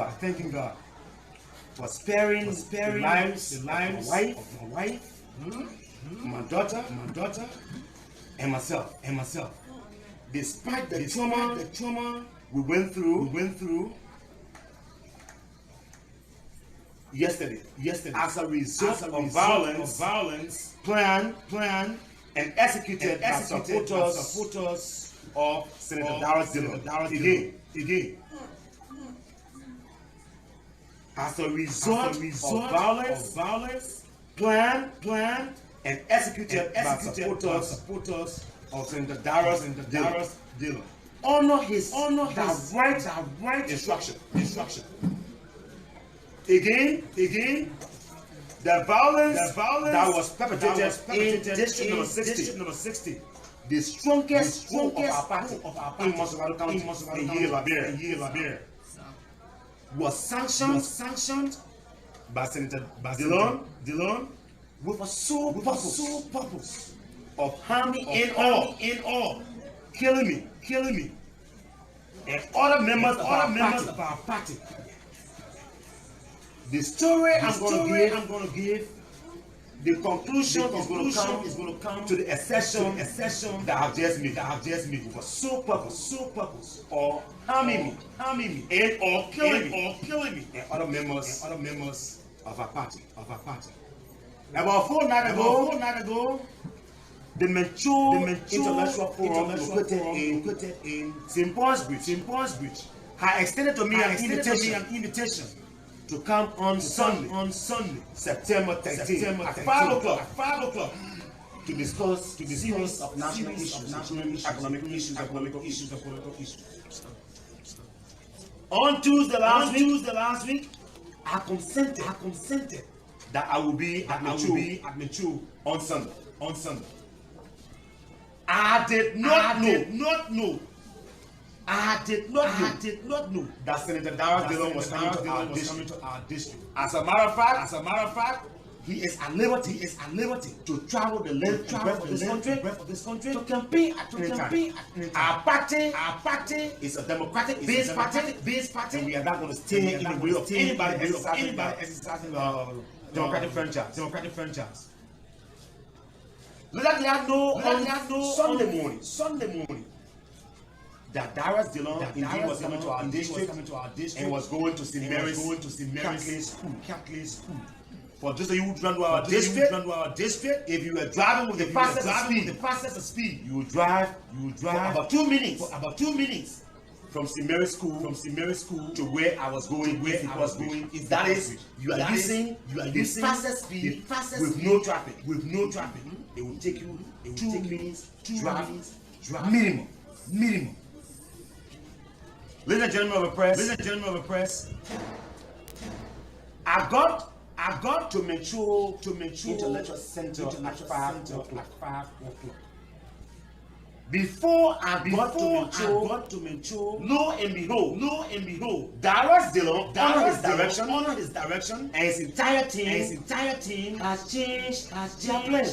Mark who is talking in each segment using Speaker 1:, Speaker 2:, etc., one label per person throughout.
Speaker 1: by thanking God for sparing the lives of my wife, my daughter, and myself. Despite the trauma we went through yesterday, as a result of violence, planned and executed by supporters of Senator Darrell Dillon. Again. As a result of violence, planned and executed by supporters of Senator Darrell Dillon. Honor his direct instruction. Again, the violence that was perpetrated in district number 60, the strongest of our party in Mosovado County, in Liberia, was sanctioned by Senator Dillon with a sole purpose of harming in all, killing me, and other members of our party. The story I'm going to give, the conclusion is going to come to the assertion that I've just made with a sole purpose of harming me and or killing me and other members of our party. About a fortnight ago, the mature intellectual forum located in St. Paul's Bridge had extended to me an invitation to come on Sunday, September 13, at 5 o'clock, to discuss series of national issues, economic issues, and political issues. On Tuesday last week, I consented that I will be at Mature on Sunday. I did not know that Senator Darius Dillon was coming to our district. As a matter of fact, he is at liberty to travel the length and breadth of this country to campaign at any time. Our party is a democratic based party, and we are not going to stay in the way of anybody exercising democratic franchise. Let us know on Sunday morning that Darius Dillon indeed was coming to our district and was going to St. Mary's Catholic School. For those of you who run to our district, if you were driving with the fastest speed, you would drive for about 2 minutes from St. Mary's School to where I was going. That is, you are using fastest speed with no traffic. It will take you 2 minutes driving minimum. Ladies and gentlemen of the press, I got to Mature Intellectual Center at 5 o'clock. Before I got to Mature, lo and behold, Darius Dillon, under his direction, and his entire team has changed their plan.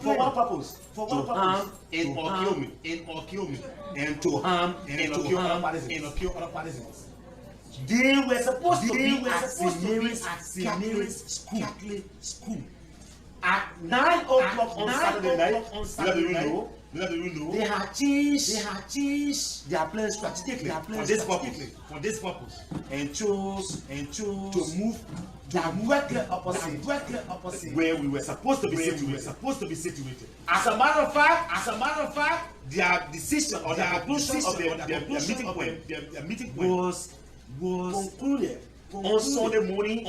Speaker 1: For what purpose? To harm and or kill me, and to harm and to kill other partisans. They were supposed to be at St. Mary's Catholic School at 9 o'clock on Saturday night. Let you know, they had changed their plans strategically for this purpose, and chose to move directly opposite where we were supposed to be situated. As a matter of fact, their decision or their conclusion of their meeting point was concluded on Sunday morning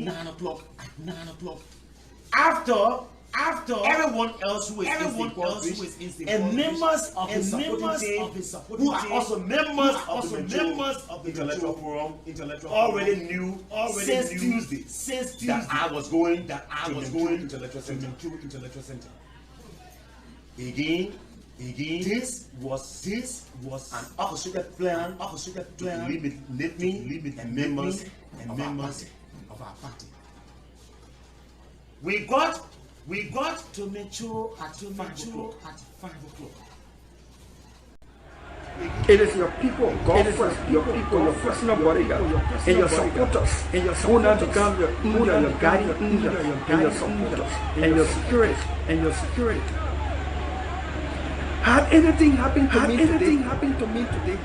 Speaker 1: at 9 o'clock. After everyone else who is in and members of his supporting team, who are also members of the intellectual forum, already knew since Tuesday that I was going to intellectual center. Again, this was an orchestrated plan to limit me and members of our party. We got to Mature at 5 o'clock.
Speaker 2: It is your people, God first, your people, your personal bodyguard, and your supporters, who now become your guardian angel, and your supporters, and your security. Had anything happened to me today,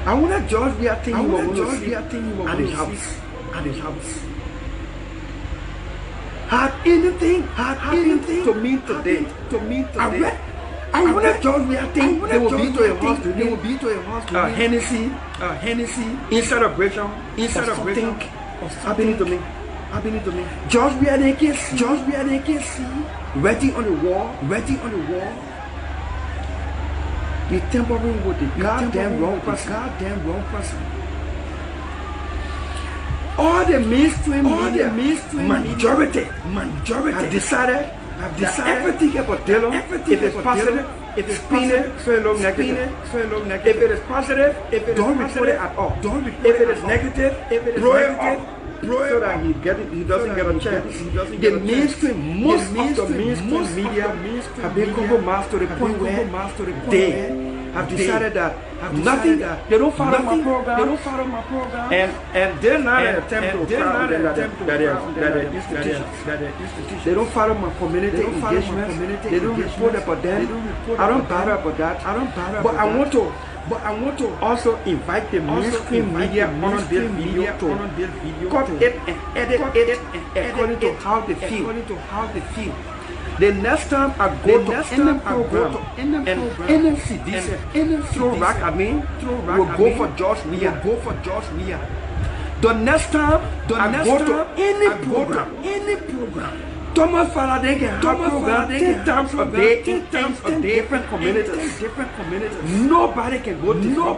Speaker 2: I would not judge the thing you were going to see at his house. Had anything happened to me today, I would not judge the thing they will be to a house. Hennessy, inside of celebration, happening to me. Judge where they can see, writing on the wall, the tampering with the goddamn wrong person. all the mainstream media, majority have decided that everything about Dillon, if it's positive, if it's positive, so low negative. If it is positive, don't report it at all. If it is negative, blow it up. So that he doesn't get a chance. The mainstream, most of the mainstream media have been compromised to the point where they have decided that nothing, they don't follow my program. And they're not an attempt to crowd that are institutions. They don't follow my community engagement. They don't report about that. I don't bother about that. But I want to also invite the mainstream media on this video to cut it and edit it according to how they feel. The next time I go to any program and NCD throw rock at me, we'll go for George Weah. The next time I go to any program, Thomas Faraday can have program 10 times a day in different communities. Nobody can go to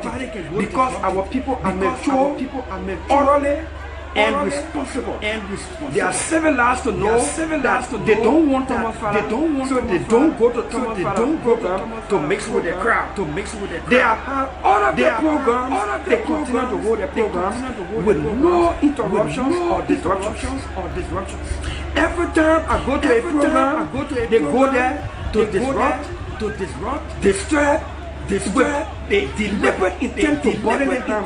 Speaker 2: because our people are mature, orderly, and responsible. They are civilized to know that they don't want Thomas Faraday, so they don't go to Thomas Faraday program to mix with the crowd. They have other programs. They continue to hold their programs with no interruptions or disruptions. Every time I go to a program, they go there to disturb, they deliberate intent to bodily harm.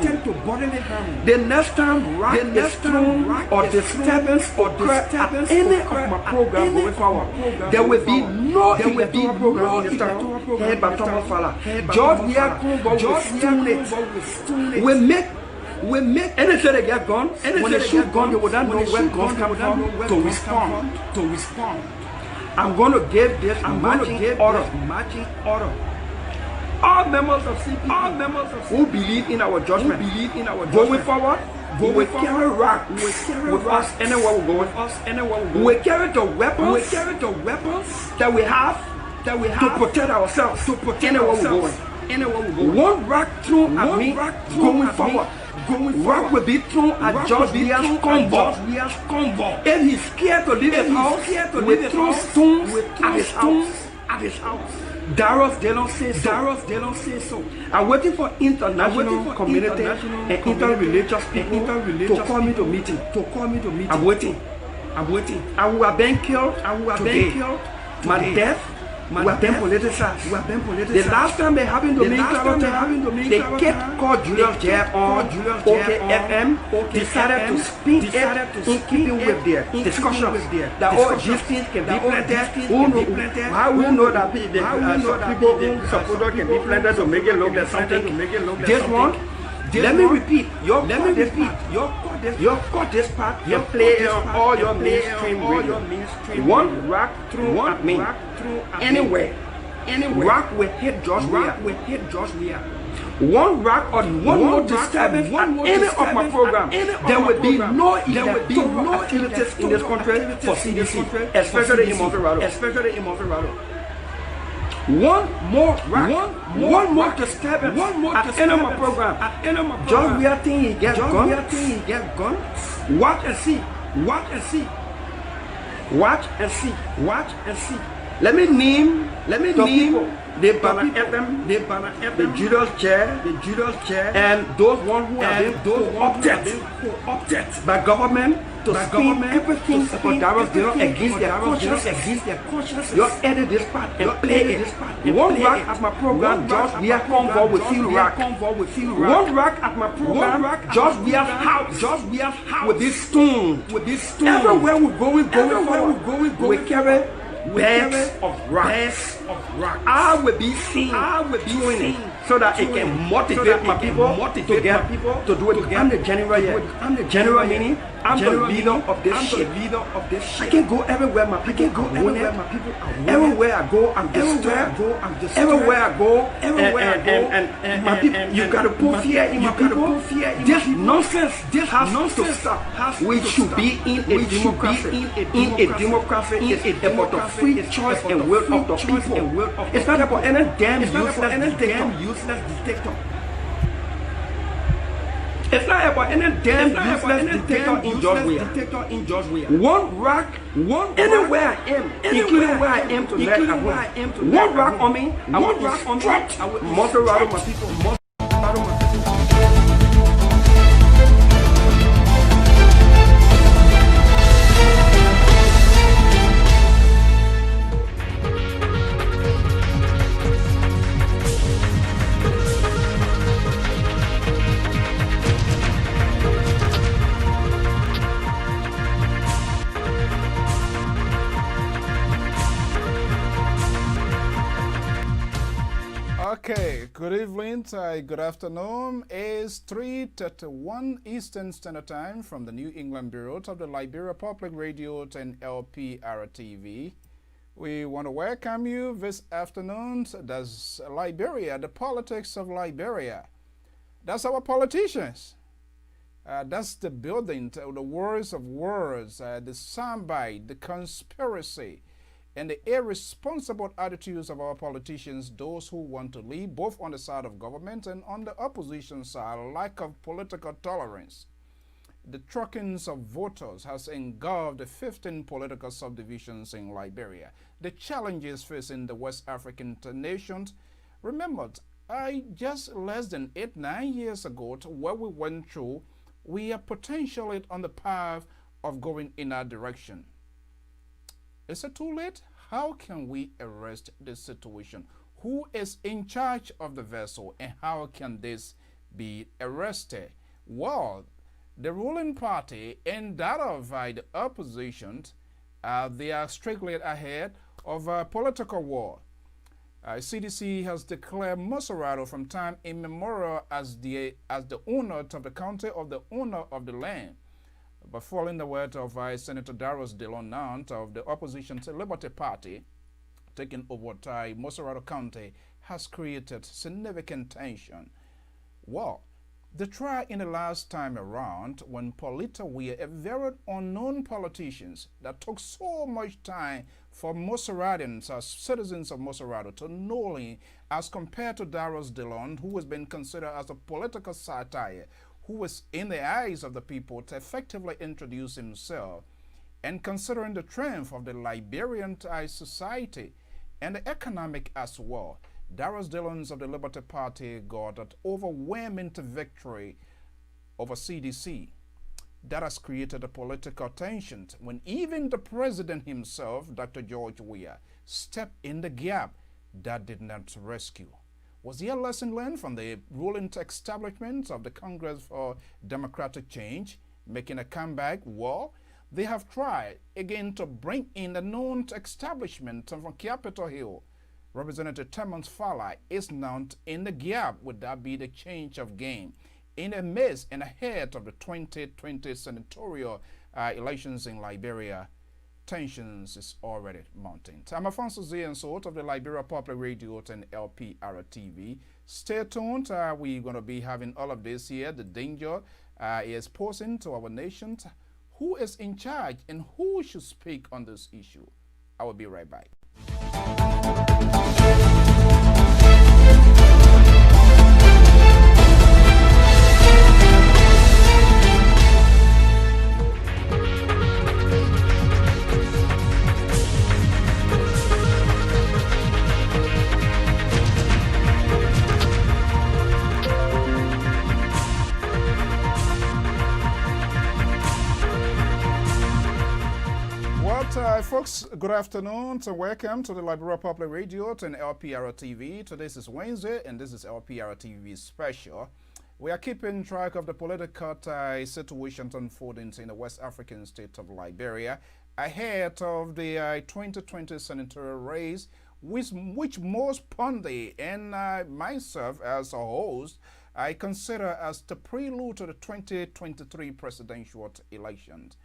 Speaker 2: The next time rock is thrown or disturbance at any of my program going forward, there will be no electoral program in the start head by Thomas Fala. George Weah we make anything they get guns. When they shoot guns, they would not know where guns come from to respond. I'm going to give this marching order. All members of CPP who believe in our judgment, going forward, we will carry rock with us anywhere we go. We will carry the weapons that we have to protect ourselves. Anywhere we go. One rock thrown at me going forward. Rock will be thrown at George Weah's convoy. If he's scared to leave his house, we throw stones at his house. Darius Dillon says so. I'm waiting for international community and interreligious people to call me to meeting. I'm waiting. And we are being killed today. My death. We have been politicized. The last time they happened to me, they kept called Julius J on OKFM, decided to spin it in keeping with their discussions that all these things can be planted. How we know that people who support can be planted to make it look like something. This one, let me repeat. Your cut this part and play it on all your mainstream radio. One rock through at me. Anywhere. Rock will hit George Weah. One rock or one more disturbance at any of my program. There will be no activities in this country for CDC, especially in Monterrey. One more disturbance at any of my program. George Weah think he get gun. Watch and see. Let me name the people. The Banner FM, the Judas Chair, and those ones who have been opted by government to spin everything about Darius Dillon against their conscience. You edit this part and play it. One rock at my program, George Weah convoy with field rock. One rock at my program, George Weah's house with this stone. Everywhere we going, we carry bags of rock. I will be seen doing it so that it can motivate my people to get people to do it. I'm the general meaning. I'm the leader of this shit. I can go everywhere my people are winning. Everywhere I go, I'm disturbed. Everywhere I go, and my people, you gotta put fear in my people. This nonsense, this has to stop. We should be in a democracy. It's about the free choice and will of the people. It's not about any damn useless dictator. It's not about any damn useless dictator in Georgia. One rock, anywhere I am, including where I am tonight at home. One rock on me, I will instruct Maserati, my people, Maserati, my people.
Speaker 3: Okay, good evening, good afternoon. It's 3:31 Eastern Standard Time from the New England Bureau of the Liberia Public Radio and LPR TV. We want to welcome you this afternoon. That's Liberia, the politics of Liberia. That's our politicians. That's the building, the words of words, the soundbite, the conspiracy, and the irresponsible attitudes of our politicians, those who want to lead both on the side of government and on the opposition side, lack of political tolerance. The truckings of voters has engulfed the 15 political subdivisions in Liberia. The challenges facing the West African nations. Remember, just less than 8-9 years ago, to what we went through, we are potentially on the path of going in our direction. Is it too late? How can we arrest this situation? Who is in charge of the vessel and how can this be arrested? Well, the ruling party and that of the opposition, they are strictly ahead of a political war. CDC has declared Maserati from time immemorial as the owner of the county, of the owner of the land. But following the word of Senator Darius Dillon Nant of the opposition to Liberty Party, taking over Maserati County has created significant tension. Well, the trial in the last time around when Paulita Weah, a very unknown politician that took so much time for Maseratians as citizens of Maserati to know him as compared to Darius Dillon, who has been considered as a political satire, who was in the eyes of the people to effectively introduce himself, and considering the strength of the Liberian society and the economic as well, Darius Dillon of the Liberty Party got an overwhelming victory over CDC. That has created a political tension when even the president himself, Dr. George Weah, stepped in the gap. That did not rescue. Was there a lesson learned from the ruling establishment of the Congress for Democratic Change, making a comeback? Well, they have tried again to bring in the known establishment from Capitol Hill. Representative Timmons Fala is now in the gap. Would that be the change of game? In the midst and ahead of the 2020 senatorial elections in Liberia, tensions is already mounting. I'm Alfonso Z and Sort of the Liberia Public Radio and LPR TV. Stay tuned. We're going to be having all of this here. The danger is posing to our nation. Who is in charge and who should speak on this issue? I will be right back. Folks, good afternoon. Welcome to the Liberia Public Radio and LPR TV. Today is Wednesday, and this is LPR TV special. We are keeping track of the political situation unfolding in the West African state of Liberia ahead of the 2020 senatorial race, which most pundit and myself as a host, I consider as the prelude to the 2023 presidential elections.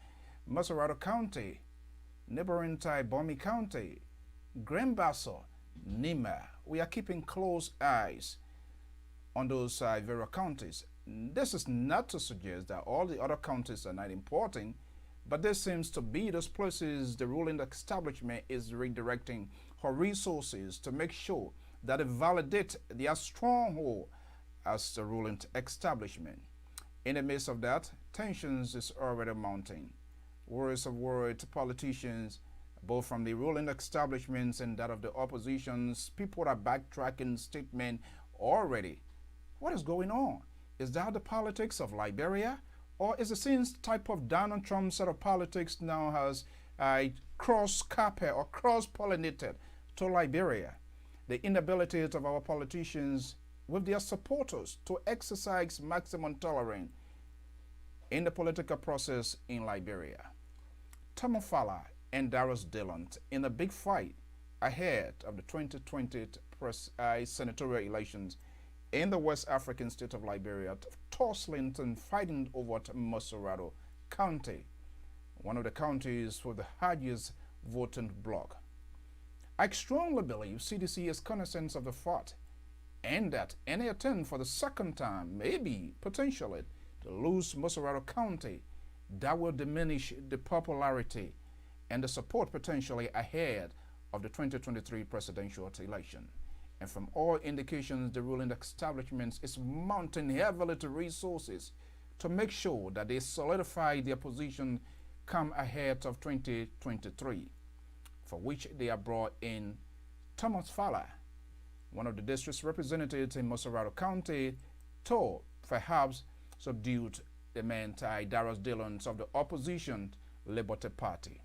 Speaker 3: Maserati County, neighboring Bomi County, Grand-Basso, Nima. We are keeping close eyes on those various counties. This is not to suggest that all the other counties are not important, but this seems to be those places the ruling establishment is redirecting her resources to make sure that it validates their stronghold as the ruling establishment. In the midst of that, tensions is already mounting. Words of words, politicians, both from the ruling establishments and that of the oppositions, people are backtracking statement already. What is going on? Is that the politics of Liberia? Or is the same type of Donald Trump set of politics now has cross-carpet or cross-pollinated to Liberia? The inability of our politicians with their supporters to exercise maximum tolerance in the political process in Liberia. Thomas Fala and Darius Dillon in a big fight ahead of the 2020 senatorial elections in the West African state of Liberia, tussling and fighting over Mosorado County, one of the counties with the highest voting bloc. I strongly believe CDC is cognizant of the fact and that any attempt for the second time, maybe potentially, to lose Mosorado County, that will diminish the popularity and the support potentially ahead of the 2023 presidential election. And from all indications, the ruling establishment is mounting heavily to resources to make sure that they solidify their position come ahead of 2023, for which they have brought in Thomas Fala, one of the district's representatives in Mosorado County, to perhaps subdued the man Darius Dillon of the opposition Liberty Party.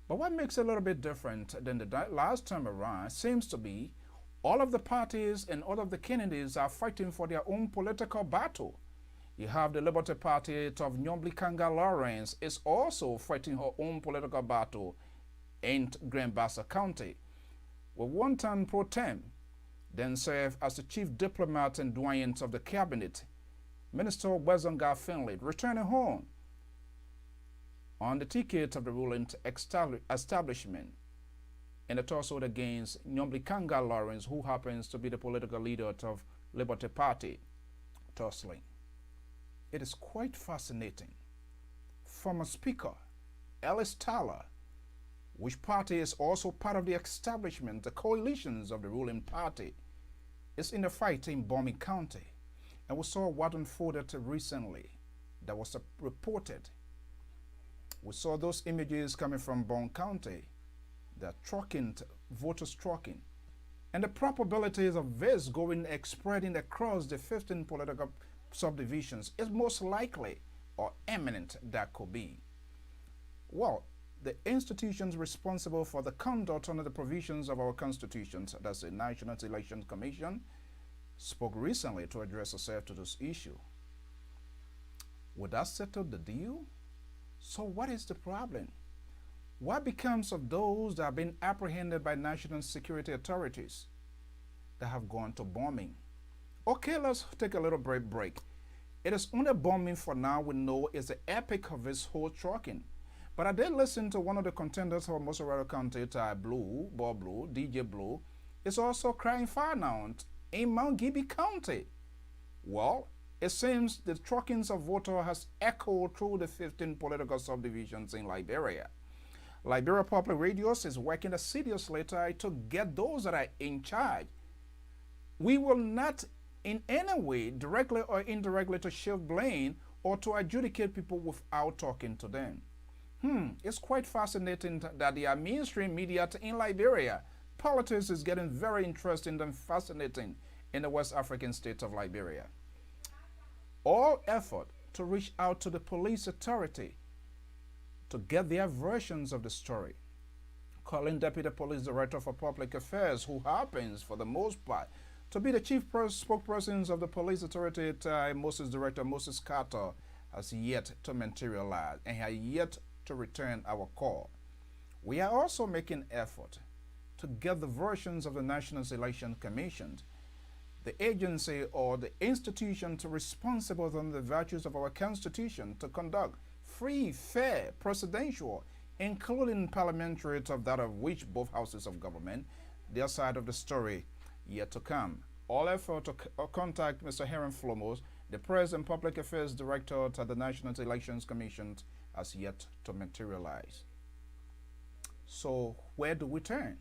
Speaker 3: But what makes it a little bit different than the last time around seems to be all of the parties and all of the candidates are fighting for their own political battle. You have the Liberty Party of Nyombli Kanga Lawrence is also fighting her own political battle in Grand Bassa County, with one-time pro tem, then served as the chief diplomat and doyen of the cabinet, Minister Wezonga Finley, returning home on the ticket of the ruling establishment in a tussle against Nyombli Kanga Lawrence, who happens to be the political leader of Liberty Party, tussling. It is quite fascinating. Former Speaker Ellis Tyler, which party is also part of the establishment, the coalitions of the ruling party, is in a fight in Bomi County. And we saw what unfolded recently that was reported. We saw those images coming from Bon County, the trucking, voters trucking, and the probabilities of this spreading across the 15 political subdivisions is most likely or imminent that could be. Well, the institutions responsible for the conduct under the provisions of our constitutions, that's the National Election Commission, spoke recently to address herself to this issue. Would that settle the deal? So what is the problem? What becomes of those that have been apprehended by national security authorities that have gone to bombing? Okay, let's take a little break. It is only bombing for now we know is the epic of this whole trucking. But I did listen to one of the contenders for Mosorado County, Bob Blue, DJ Blue, is also crying foul now in Mount Gibby County. Well, it seems the truckings of voter has echoed through the 15 political subdivisions in Liberia. Liberia Public Radio is working assiduously to get those that are in charge. We will not in any way, directly or indirectly, to shift blame or to adjudicate people without talking to them. It's quite fascinating that the mainstream media in Liberia, politics is getting very interesting and fascinating in the West African state of Liberia. All effort to reach out to the police authority to get their versions of the story. Calling Deputy Police Director for Public Affairs, who happens, for the most part, to be the chief spokesperson of the police authority, Director Moses Carter, has yet to materialize and has yet to return our call. We are also making effort to get the versions of the National Election Commission, the agency or the institution responsible on the virtues of our Constitution to conduct free, fair, presidential, including parliamentary, of that of which both houses of government, their side of the story yet to come. All effort to contact Mr. Heron Flomos, the Press and Public Affairs Director at the National Elections Commission, has yet to materialize. So where do we turn?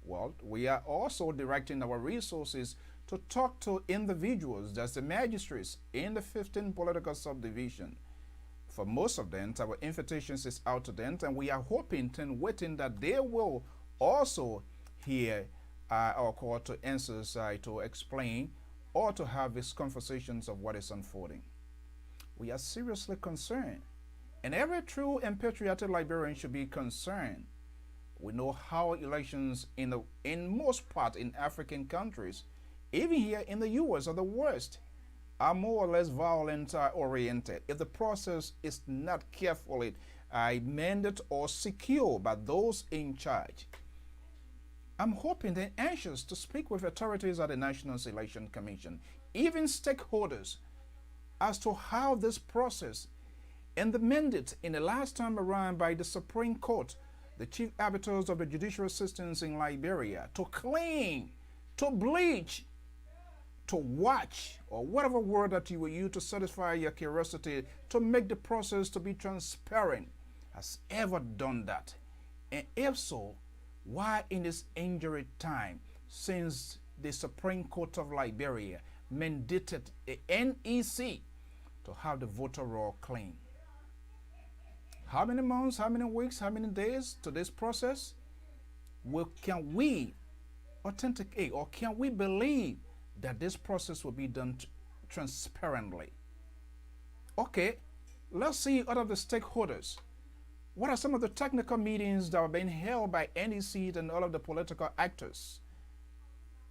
Speaker 3: Well, we are also directing our resources to talk to individuals, that's the magistrates in the 15 political subdivision. For most of them, our invitations is out to them, and we are hoping and waiting that they will also hear our call to answers, to explain or to have these conversations of what is unfolding. We are seriously concerned, and every true and patriotic Liberian should be concerned. We know how elections in most part in African countries, even here in the US, are the worst, are more or less violent oriented. If the process is not carefully amended or secured by those in charge. I'm hoping they're anxious to speak with authorities at the National Election Commission, even stakeholders, as to how this process and the mandate in the last time around by the Supreme Court, the chief arbiters of the judicial systems in Liberia, to clean, to bleach, to watch, or whatever word that you will use to satisfy your curiosity, to make the process to be transparent, has ever done that? And if so, why in this injury time, since the Supreme Court of Liberia mandated the NEC to have the voter roll clean? How many months, how many weeks, how many days to this process? Can we authenticate, or can we believe that this process will be done transparently? Okay, let's see out of the stakeholders. What are some of the technical meetings that are being held by NEC and all of the political actors?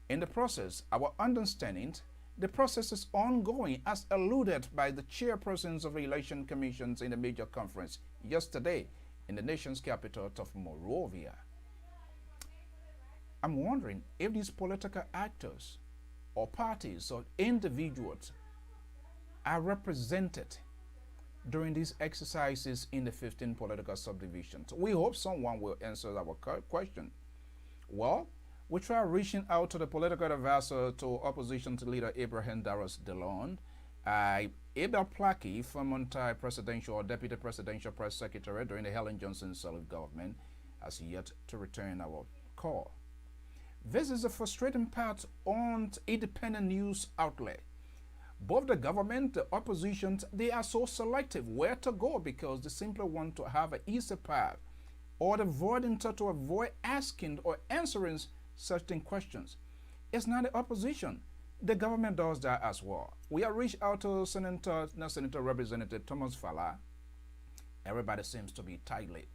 Speaker 3: In the process, our understanding, the process is ongoing as alluded by the chairpersons of the election commissions in the major conference yesterday in the nation's capital of Monrovia. I'm wondering if these political actors or parties or individuals are represented during these exercises in the 15 political subdivisions. We hope someone will answer our question. Well, we try reaching out to the political advisor to opposition leader Abraham Darras DeLon. Abel Plaki, former presidential or deputy presidential press secretary during the Helen Johnson Sirleaf government, has yet to return our call. This is a frustrating part on independent news outlet. Both the government, the opposition, they are so selective where to go because they simply want to have an easy path or to avoid asking or answering certain questions. It's not the opposition. The government does that as well. We have reached out to Senator Representative Thomas Fala. Everybody seems to be tight-lipped.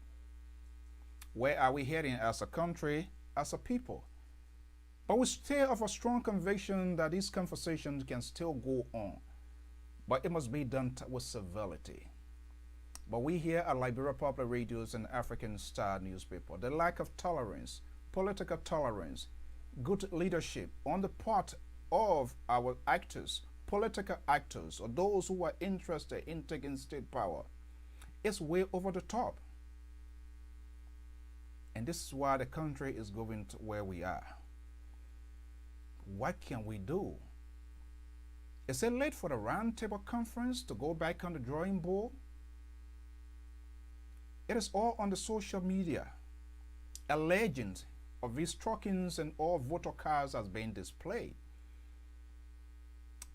Speaker 3: Where are we heading as a country, as a people? But we still have a strong conviction that these conversations can still go on, but it must be done with civility. But we here at Liberia Public Radios and African Star newspaper, the lack of tolerance, political tolerance, good leadership on the part of our actors, political actors, or those who are interested in taking state power, is way over the top. And this is why the country is going to where we are. What can we do? Is it late for the roundtable conference to go back on the drawing board? It is all on the social media. A legend of these truckings and all voter cards has been displayed.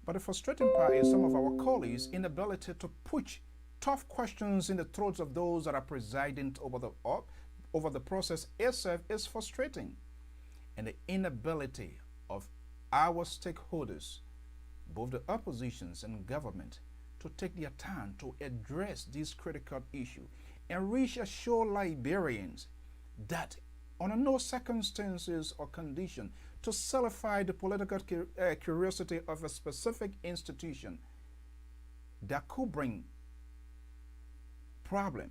Speaker 3: But the frustrating part is some of our colleagues' inability to push tough questions in the throats of those that are presiding over the process itself is frustrating. And the inability of our stakeholders, both the oppositions and government, to take their time to address this critical issue and reassure Liberians that under no circumstances or condition to solidify the political curiosity of a specific institution that could bring problem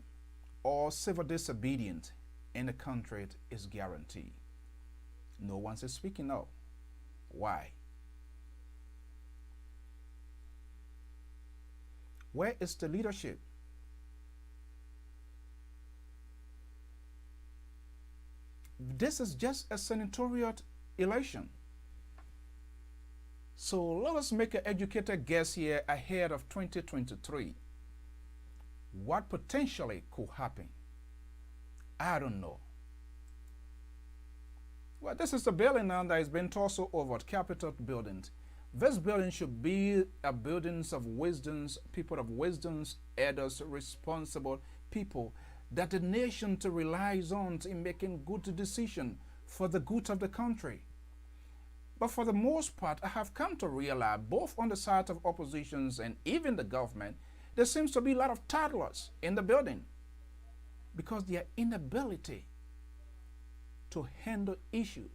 Speaker 3: or civil disobedience in the country is guaranteed. No one is speaking up. Why? Where is the leadership? This is just a senatorial election. So let us make an educated guess here ahead of 2023. What potentially could happen? I don't know. Well, this is a building now that has been tossed over, Capitol buildings. This building should be a building of wisdoms, people of wisdoms, elders, responsible people that the nation to relies on in making good decisions for the good of the country. But for the most part, I have come to realize, both on the side of oppositions and even the government, there seems to be a lot of toddlers in the building because their inability to handle issues.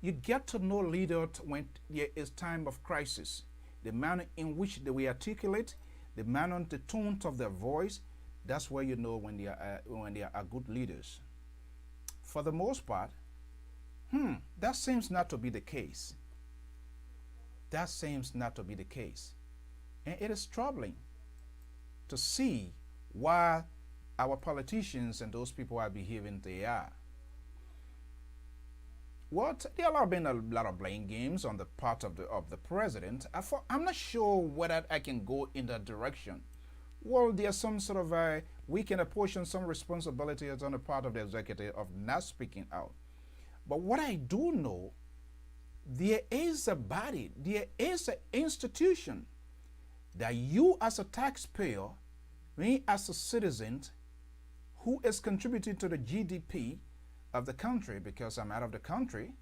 Speaker 3: You get to know leaders when there is time of crisis. The manner in which they will articulate, the manner, the tone of their voice, that's where you know when they are good leaders. For the most part, that seems not to be the case. That seems not to be the case. And it is troubling to see why our politicians and those people are behaving they are. There have been a lot of blame games on the part of the president. I'm not sure whether I can go in that direction. Well, there's some sort of we can apportion some responsibilities on the part of the executive of not speaking out. But what I do know, there is a body, there is an institution that you as a taxpayer, me as a citizen who is contributing to the GDP of the country, because I'm out of the country,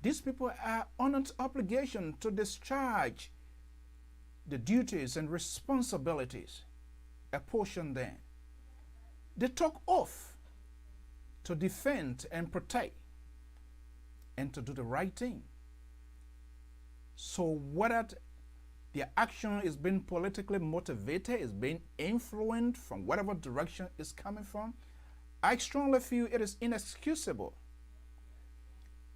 Speaker 3: these people are on an obligation to discharge the duties and responsibilities apportioned them. They took oath to defend and protect and to do the right thing. So whether their action is being politically motivated, is being influenced from whatever direction it's coming from, I strongly feel it is inexcusable.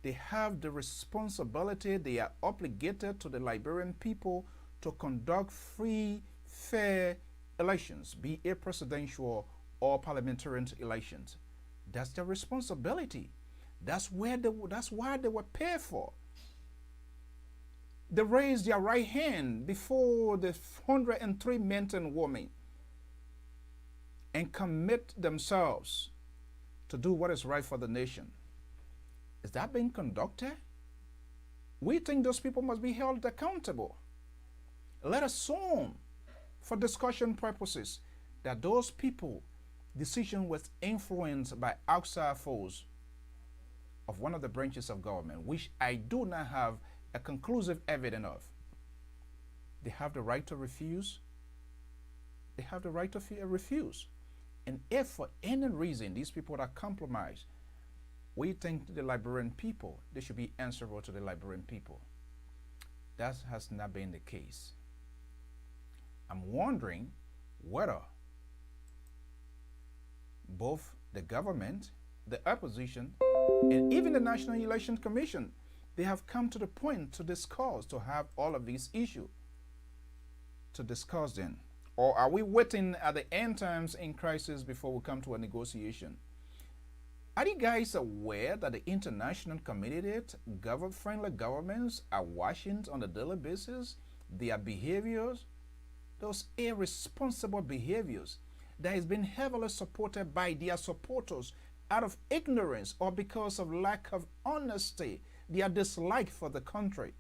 Speaker 3: They have the responsibility, they are obligated to the Liberian people to conduct free, fair elections, be it presidential or parliamentary elections. That's their responsibility. That's why they were paid for. They raised their right hand before the 103 men and women and commit themselves to do what is right for the nation. Is that being conducted? We think those people must be held accountable. Let us assume, for discussion purposes, that those people decision was influenced by outside force of one of the branches of government, which I do not have a conclusive evidence of. They have the right to refuse. They have the right to refuse. And if for any reason these people are compromised, we think the Liberian people, they should be answerable to the Liberian people. That has not been the case. I'm wondering whether both the government, the opposition, and even the National Election Commission, they have come to the point to discuss, to have all of these issues to discuss them. Or are we waiting at the end times in crisis before we come to a negotiation? Are you guys aware that the international community, friendly governments are watching on a daily basis their behaviors, those irresponsible behaviors that has been heavily supported by their supporters out of ignorance or because of lack of honesty, their dislike for the country,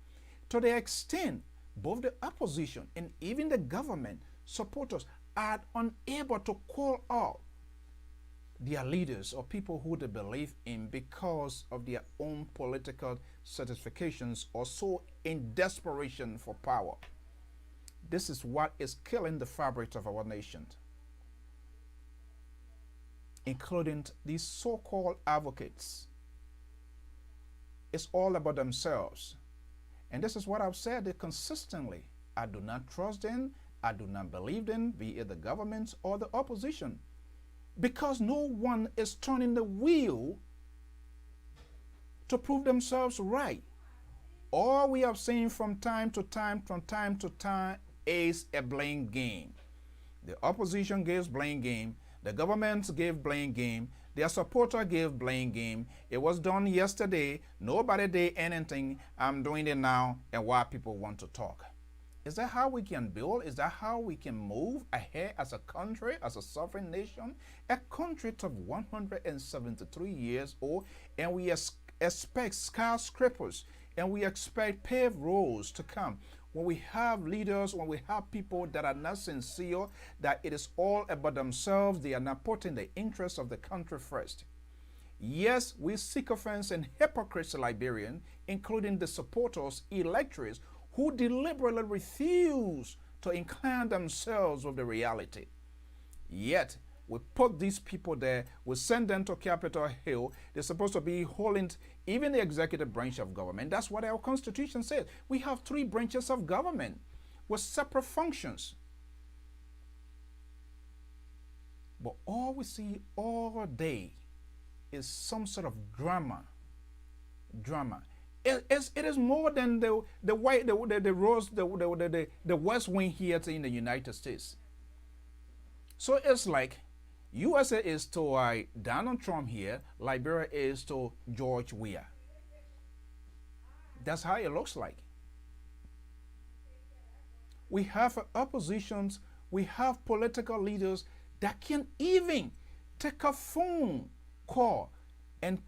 Speaker 3: to the extent both the opposition and even the government supporters are unable to call out their leaders or people who they believe in because of their own political certifications or so in desperation for power. This is what is killing the fabric of our nation, including these so-called advocates. It's all about themselves. And this is what I've said consistently. I do not trust them. I do not believe them, be it the government or the opposition, because no one is turning the wheel to prove themselves right. All we have seen from time to time is a blame game. The opposition gives blame game. The government gave blame game. Their supporter gave blame game. It was done yesterday. Nobody did anything. I'm doing it now, and why people want to talk. Is that how we can build? Is that how we can move ahead as a country, as a sovereign nation? A country of 173 years old, and we expect skyscrapers, and we expect paved roads to come. When we have leaders, when we have people that are not sincere, that it is all about themselves, they are not putting the interests of the country first. Yes, we sycophants and hypocrites Liberian, including the supporters, electors, who deliberately refuse to incline themselves with the reality. Yet, we put these people there, we send them to Capitol Hill. They're supposed to be holding even the executive branch of government. That's what our Constitution says. We have 3 branches of government with separate functions. But all we see all day is some sort of drama. It is more than the West Wing here in the United States. So it's like USA is to Donald Trump here, Liberia is to George Weah. That's how it looks like. We have oppositions, we have political leaders that can't even take a phone call and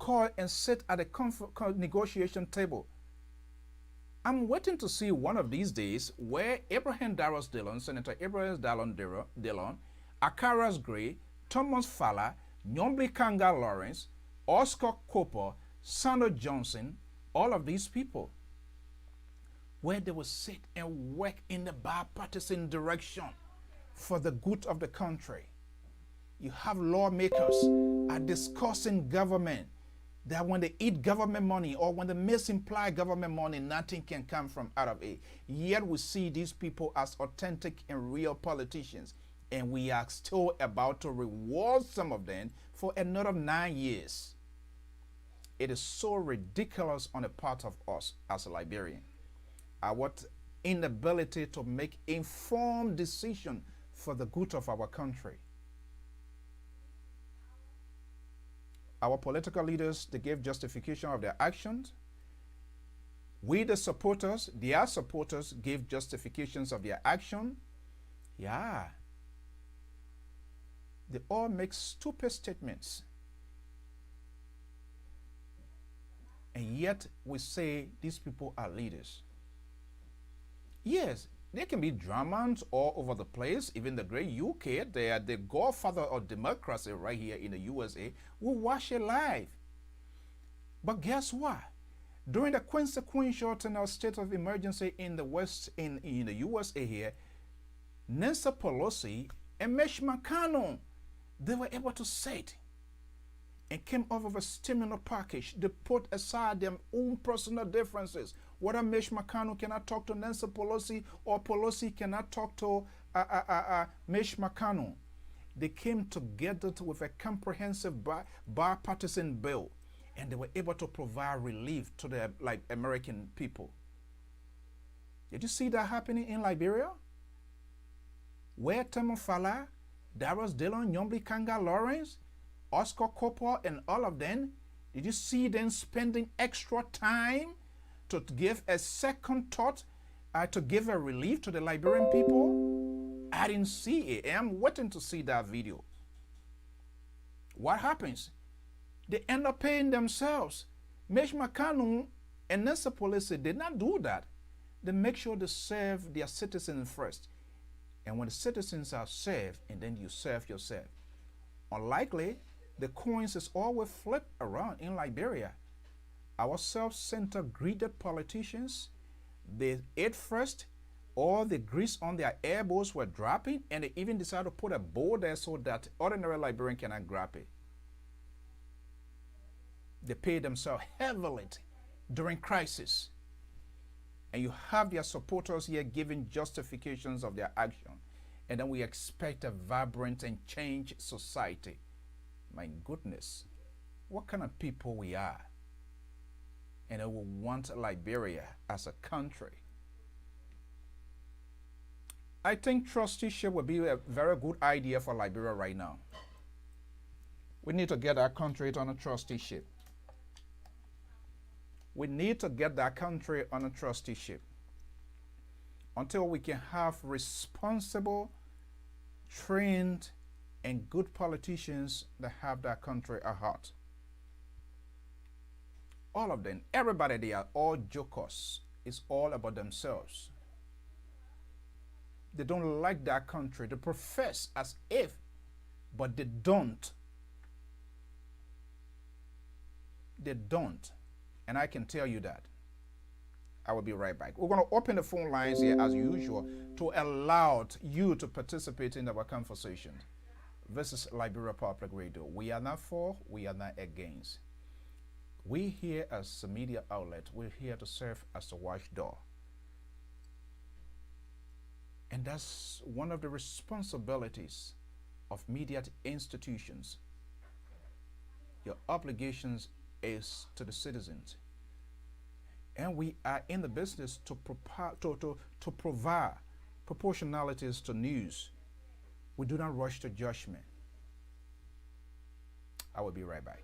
Speaker 3: sit at a negotiation table. I'm waiting to see one of these days where Abraham Darius Dillon, Senator Abraham Dillon, Akaras Gray, Thomas Fowler, Nyombli Kanga Lawrence, Oscar Cooper, Sandra Johnson, all of these people, where they will sit and work in the bipartisan direction for the good of the country. You have lawmakers are discussing government, that when they eat government money or when they misimply government money, nothing can come from out of it. Yet we see these people as authentic and real politicians, and we are still about to reward some of them for another 9 years. It is so ridiculous on the part of us as a Liberian. Our inability to make informed decisions for the good of our country. Our political leaders, they gave justification of their actions. We, the supporters, their supporters, gave justifications of their action. Yeah. They all make stupid statements. And yet we say these people are leaders. Yes, they can be dramans all over the place. Even the great UK, they are the godfather of democracy right here in the USA. We watch it live. But guess what? During the consequential state of emergency in the West, in the USA here, Nancy Pelosi and Mitch McConnell, they were able to sit and came up with a stimulus package. They put aside their own personal differences. Whether Mitch McConnell cannot talk to Nancy Pelosi or Pelosi cannot talk to Mitch McConnell, they came together with a comprehensive bipartisan bill, and they were able to provide relief to the American people. Did you see that happening in Liberia? Where Thomas Fowler, Darius Dillon, Nyombli Kanga Lawrence, Oscar Cooper, and all of them, did you see them spending extra time to give a second thought, to give a relief to the Liberian people? I didn't see it. I'm waiting to see that video. What happens? They end up paying themselves. Mitch McConnell and Nancy Pelosi did not do that. They make sure to serve their citizens first. And when the citizens are served, and then you serve yourself. Unlikely, the coins is always flipped around in Liberia. Our self-centered, greedy politicians, they ate first, all the grease on their elbows were dropping, and they even decided to put a bowl there so that ordinary Liberian cannot grab it. They paid themselves heavily during crisis. And you have their supporters here giving justifications of their action. And then we expect a vibrant and changed society. My goodness, what kind of people we are. And we want Liberia as a country. I think trusteeship would be a very good idea for Liberia right now. We need to get our country on a trusteeship. We need to get that country on a trusteeship. until we can have responsible, trained, and good politicians that have that country at heart. All of them, everybody, they are all jokers. It's all about themselves. They don't like that country. They profess as if, but they don't. They don't. And I can tell you that. I will be right back. We're going to open the phone lines here as usual to allow you to participate in our conversation. This is Liberia Public Radio. We are not for, we are not against. We here as a media outlet, we're here to serve as a watchdog. And that's one of the responsibilities of media institutions. Your obligations is to the citizens. And we are in the business to provide proportionalities to news. We do not rush to judgment. I will be right back.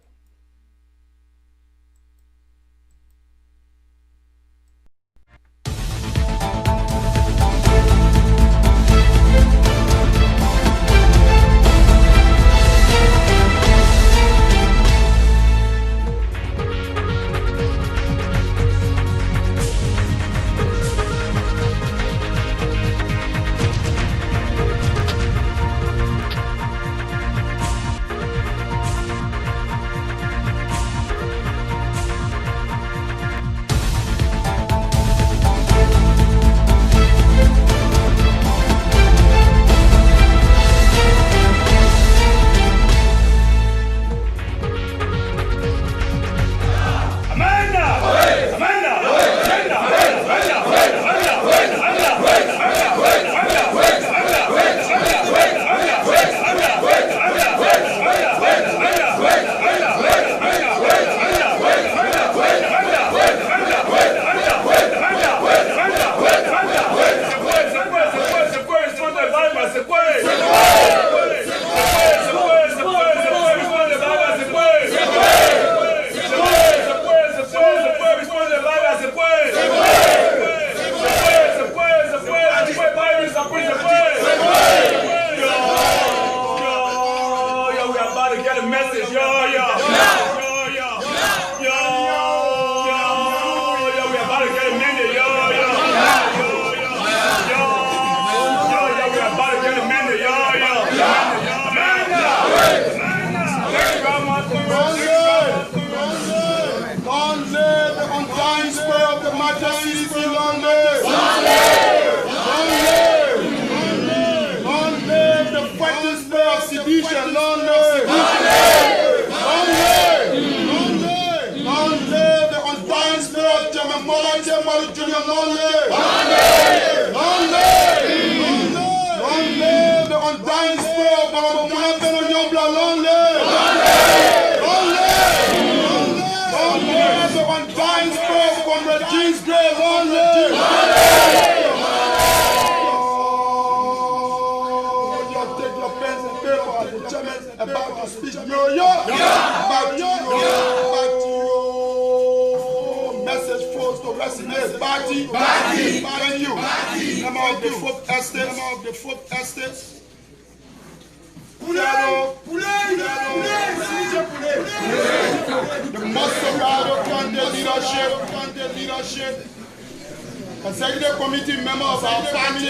Speaker 4: Executive committee member of our party,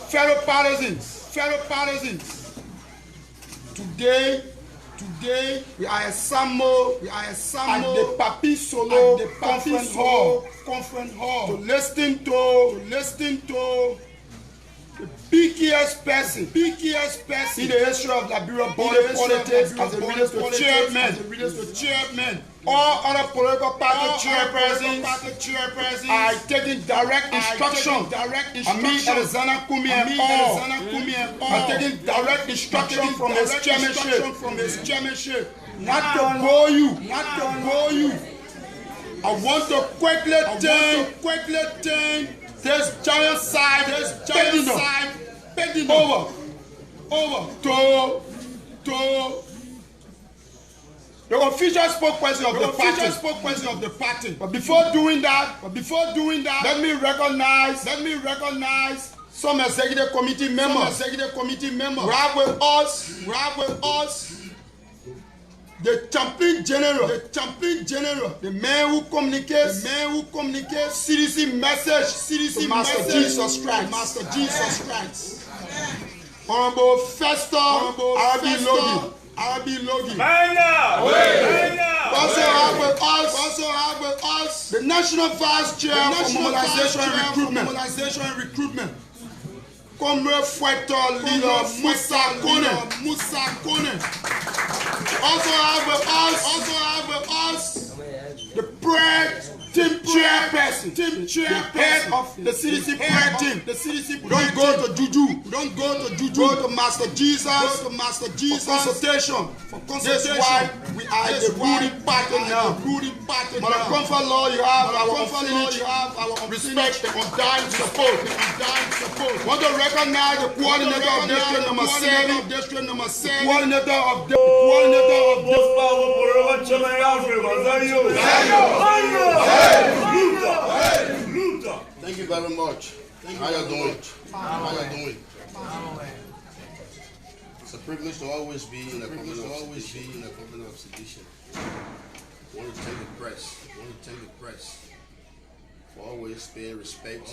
Speaker 4: fellow partisans. Today we are assembled at the Papi Solo conference hall to listen to the biggest person in the history of Liberia body politics as it relates to chairman. All other political party chairpersons are taking direct instruction. Alexander Kumi and all are taking direct instruction from his chairmanship. Not to bore you. I want to quickly turn this giant side pending over to the official spokesperson of the party. But before doing that, let me recognize some executive committee members. We have with us the champion general, the man who communicates CDC message to Master Jesus Christ. Honorable Festor Arabi Logi. Also have with us the National Vice Chair for Mobilization and Recruitment. Comrade Fighter Leader Musa Kone. Also have with us the team chairperson, the head of the CDC prayer team. We don't go to Juju. Go to Master Jesus for consultation. That's why we are the ruling party now. But I comfort Lord, you have our respect and undying support. Want to recognize the coordinator of district number 7, the coordinator of most powerful chairman
Speaker 5: Thank you very much. How you doing? It's a privilege to always be in a company of sedition. I want to thank the press for always paying respect,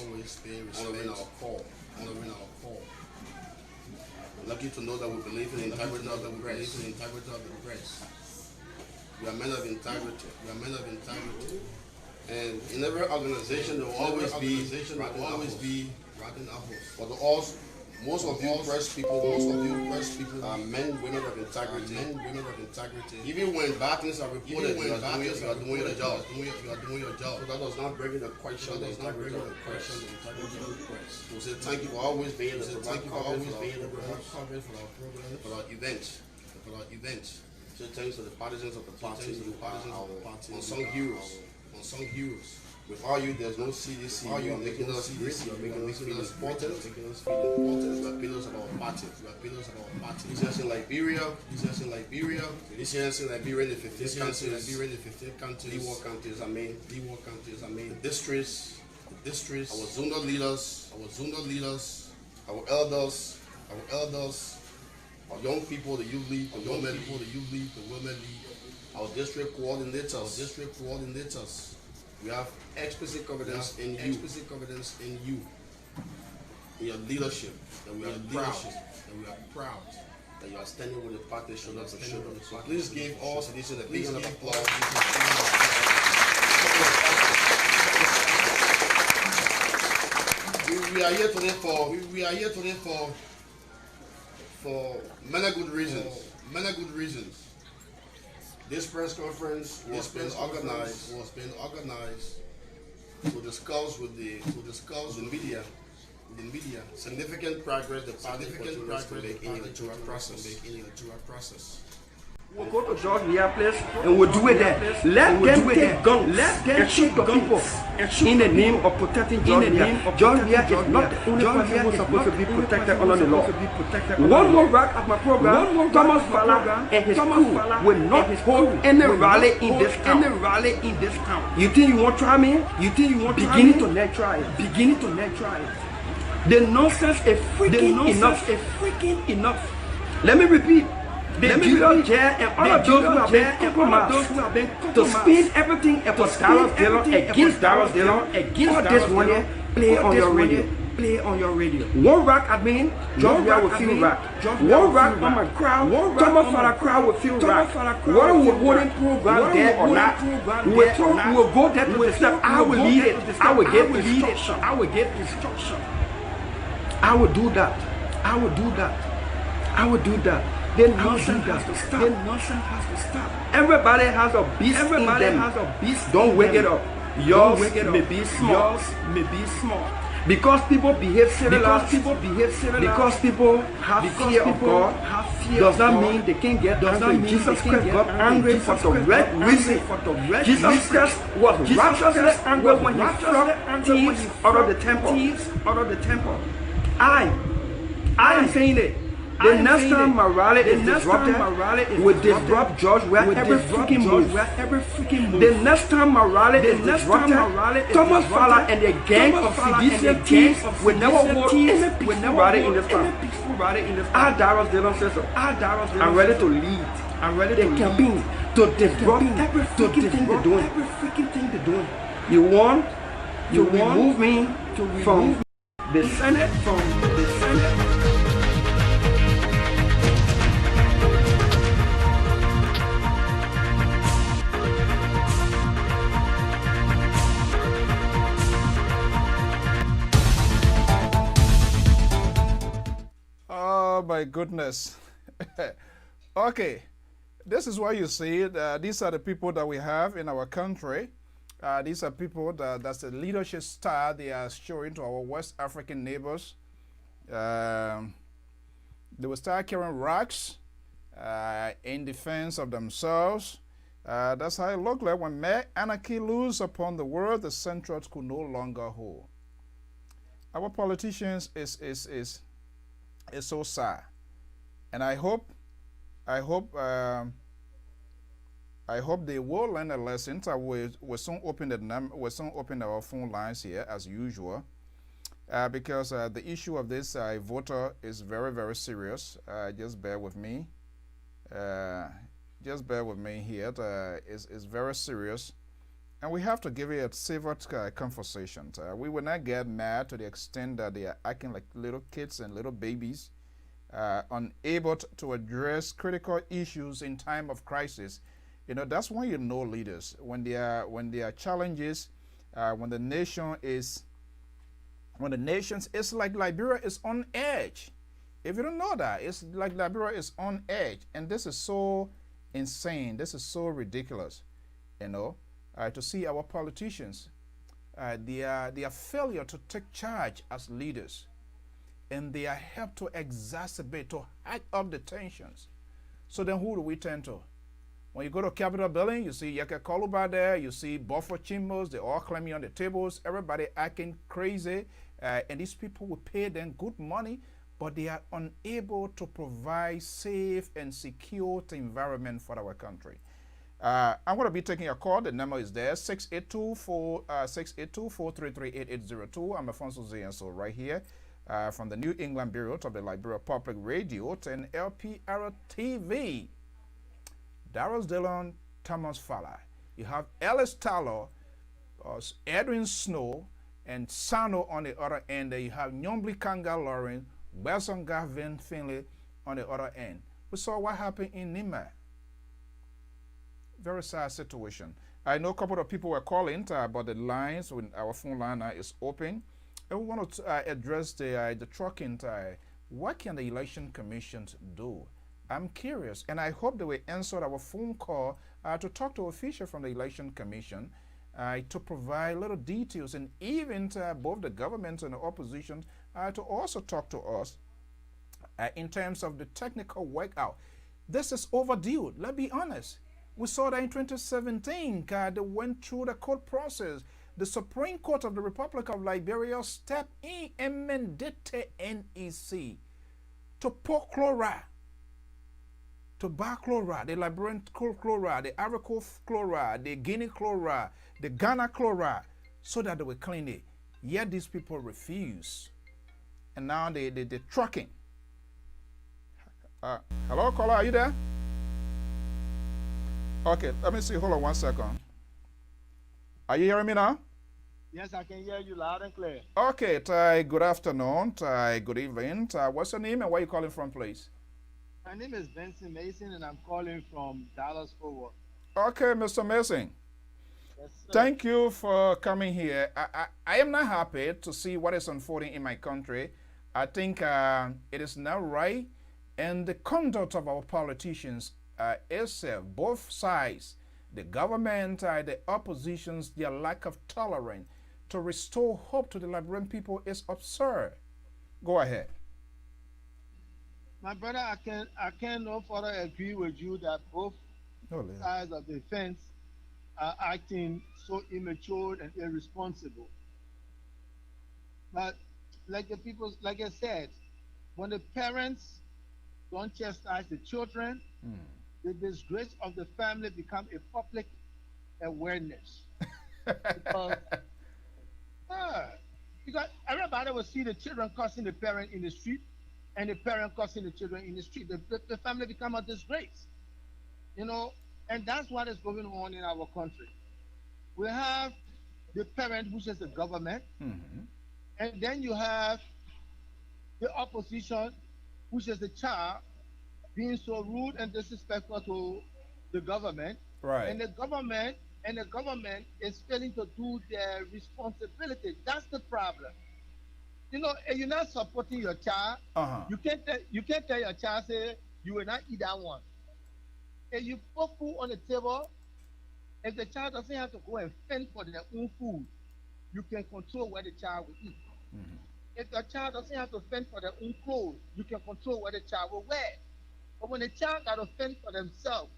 Speaker 5: honoring our call. I'm lucky to know that we believe in the integrity of the press. We are men of integrity. And in every organization, there will always be rotten apples. But most of you press people are men, women of integrity. Even when bad things are reported, you are doing your job. So that does not bring in the question. The integrity of the press. We say thank you for always being the coverage for our events. Say thanks to the partisans of the party, our unsung heroes. Without you, there's no CDC. You are making us great. You are making us feel important. You are pillars of our party. This year in Liberia. This year in Liberia in the 15th countries. The war countries, I mean. The districts. Our zonal leaders. Our elders. Our young people, the youth league, the women league. Our district coordinators. We have explicit confidence in you, in your leadership, that we are proud that you are standing with the party shoulder to shoulder. So please give all citizens a big round of applause. We are here today for many good reasons. This press conference was been organized to discuss with the media significant progress the party continues to make in the electoral process.
Speaker 2: We'll go to George Weah place and we'll do it there. Let them take guns and shoot the people in the name of protecting George Weah. George Weah is not the only person who's supposed to be protected under the law. One more rack at my program, Thomas Fala and his crew will not hold any rally in this town. You think you want to try me? Beginning to net try. The nonsense is freaking enough. Let me repeat. The Julius Jair and all of those who have been compromised to spin everything against Darrell Dillon, all this money, play on your radio. One rack admin, George Weah will feel rack. One rack on my crowd, Thomas Fala crowd will feel rack. Whether we holding program there or not, we will go there to step. I will lead it. I will get instruction. I will do that. Then nonsense has to stop. Everybody has a beast in them. Don't wake it up. Yours may be small. Because people behave civilized, because people have fear of God, does not mean they can't get angry. Jesus Christ got angry for the right reason. Jesus Christ was righteously angry when he flogged thieves out of the temple. I am saying it. The next time morality is disrupted, we disrupt George where every freaking move. The next time morality is disrupted, Thomas Fowler and the gang of seditious thieves will never hold any peaceful rally in this town. Our Darius Dillon says so. I'm ready to lead. The campaign to disrupt every freaking thing they're doing. You want to remove me from the Senate,
Speaker 3: Oh my goodness. Okay, this is why you see these are the people that we have in our country. These are people that's the leadership style they are showing to our West African neighbors. They will start carrying rocks in defense of themselves. That's how it looked like when anarchy loose upon the world, the centrals could no longer hold. Our politicians is so sad, and I hope they will learn a lesson. We'll soon open our phone lines here as usual, because the issue of this voter is very, very serious. Just bear with me. Just bear with me here. It's very serious, and we have to give it a civil conversation. We will not get mad to the extent that they are acting like little kids and little babies, unable to address critical issues in time of crisis. You know, that's when you know leaders, when there are challenges, when the nation is it's like Liberia is on edge. If you don't know that, it's like Liberia is on edge, and this is so insane. This is so ridiculous, you know, to see our politicians, their failure to take charge as leaders, and their help to exacerbate, to hike up the tensions. So then who do we turn to? When you go to Capitol building, you see Yaka Koluba there, you see Buffer Chimbos, they all climbing on the tables, everybody acting crazy, and these people will pay them good money, but they are unable to provide safe and secure environment for our country. I'm going to be taking a call. The number is there, 682-433-8802. I'm Alfonso Zienso right here from the New England Bureau of the Liberia Public Radio and LPR TV. Darius Dillon, Thomas Fowler. You have Ellis Taylor, Edwin Snow, and Sano on the other end. You have Nyombli Kanga Lauren, Wilson Gavin Finley on the other end. We saw what happened in Nima. Very sad situation. I know a couple of people were calling about the lines. When our phone line is open, and we want to address the trucking. What can the election commission do? I'm curious, and I hope they will answer our phone call to talk to officials from the Election Commission to provide little details, and even both the government and the opposition to also talk to us in terms of the technical workout. This is overdue. Let's be honest. We saw that in 2017, they went through the court process. The Supreme Court of the Republic of Liberia stepped in and mandated NEC to pour chloride, to buy chloride, the Liberian chloride, the Ivory Coast chloride, the Guinea chloride, the Ghana chloride, so that they will clean it. Yet these people refuse. And now they're trucking. Hello, caller, are you there? Okay, let me see. Hold on 1 second. Are you hearing me now?
Speaker 6: Yes, I can hear you loud and clear.
Speaker 3: Okay, Ty, good afternoon. Ty, good evening. Ty, what's your name and where are you calling from, please?
Speaker 6: My name is Benson Mason, and I'm calling from Dallas, Fort Worth.
Speaker 3: Okay, Mr. Mason.
Speaker 6: Yes, sir.
Speaker 3: Thank you for coming here. I am not happy to see what is unfolding in my country. I think it is not right, and the conduct of our politicians is both sides, the government, the oppositions, their lack of tolerance to restore hope to the Liberian people is absurd. Go ahead.
Speaker 6: My brother, I can no further agree with you that both sides of the fence are acting so immature and irresponsible. But like I said, when the parents don't chastise the children, the disgrace of the family become a public awareness. because, uh, because everybody will see the children cussing the parent in the street and the parent cussing the children in the street. The family become a disgrace. You know, and that's what is going on in our country. We have the parent, which is the government, and then you have the opposition, which is the child, being so rude and disrespectful to the government.
Speaker 3: Right.
Speaker 6: And the government is failing to do their responsibility. That's the problem. You know, if you're not supporting your child, you can't tell your child, say, you will not eat that one. If you put food on the table, if the child doesn't have to go and fend for their own food, you can control what the child will eat. If the child doesn't have to fend for their own clothes, you can control what the child will wear. But when the child got to fend for themselves,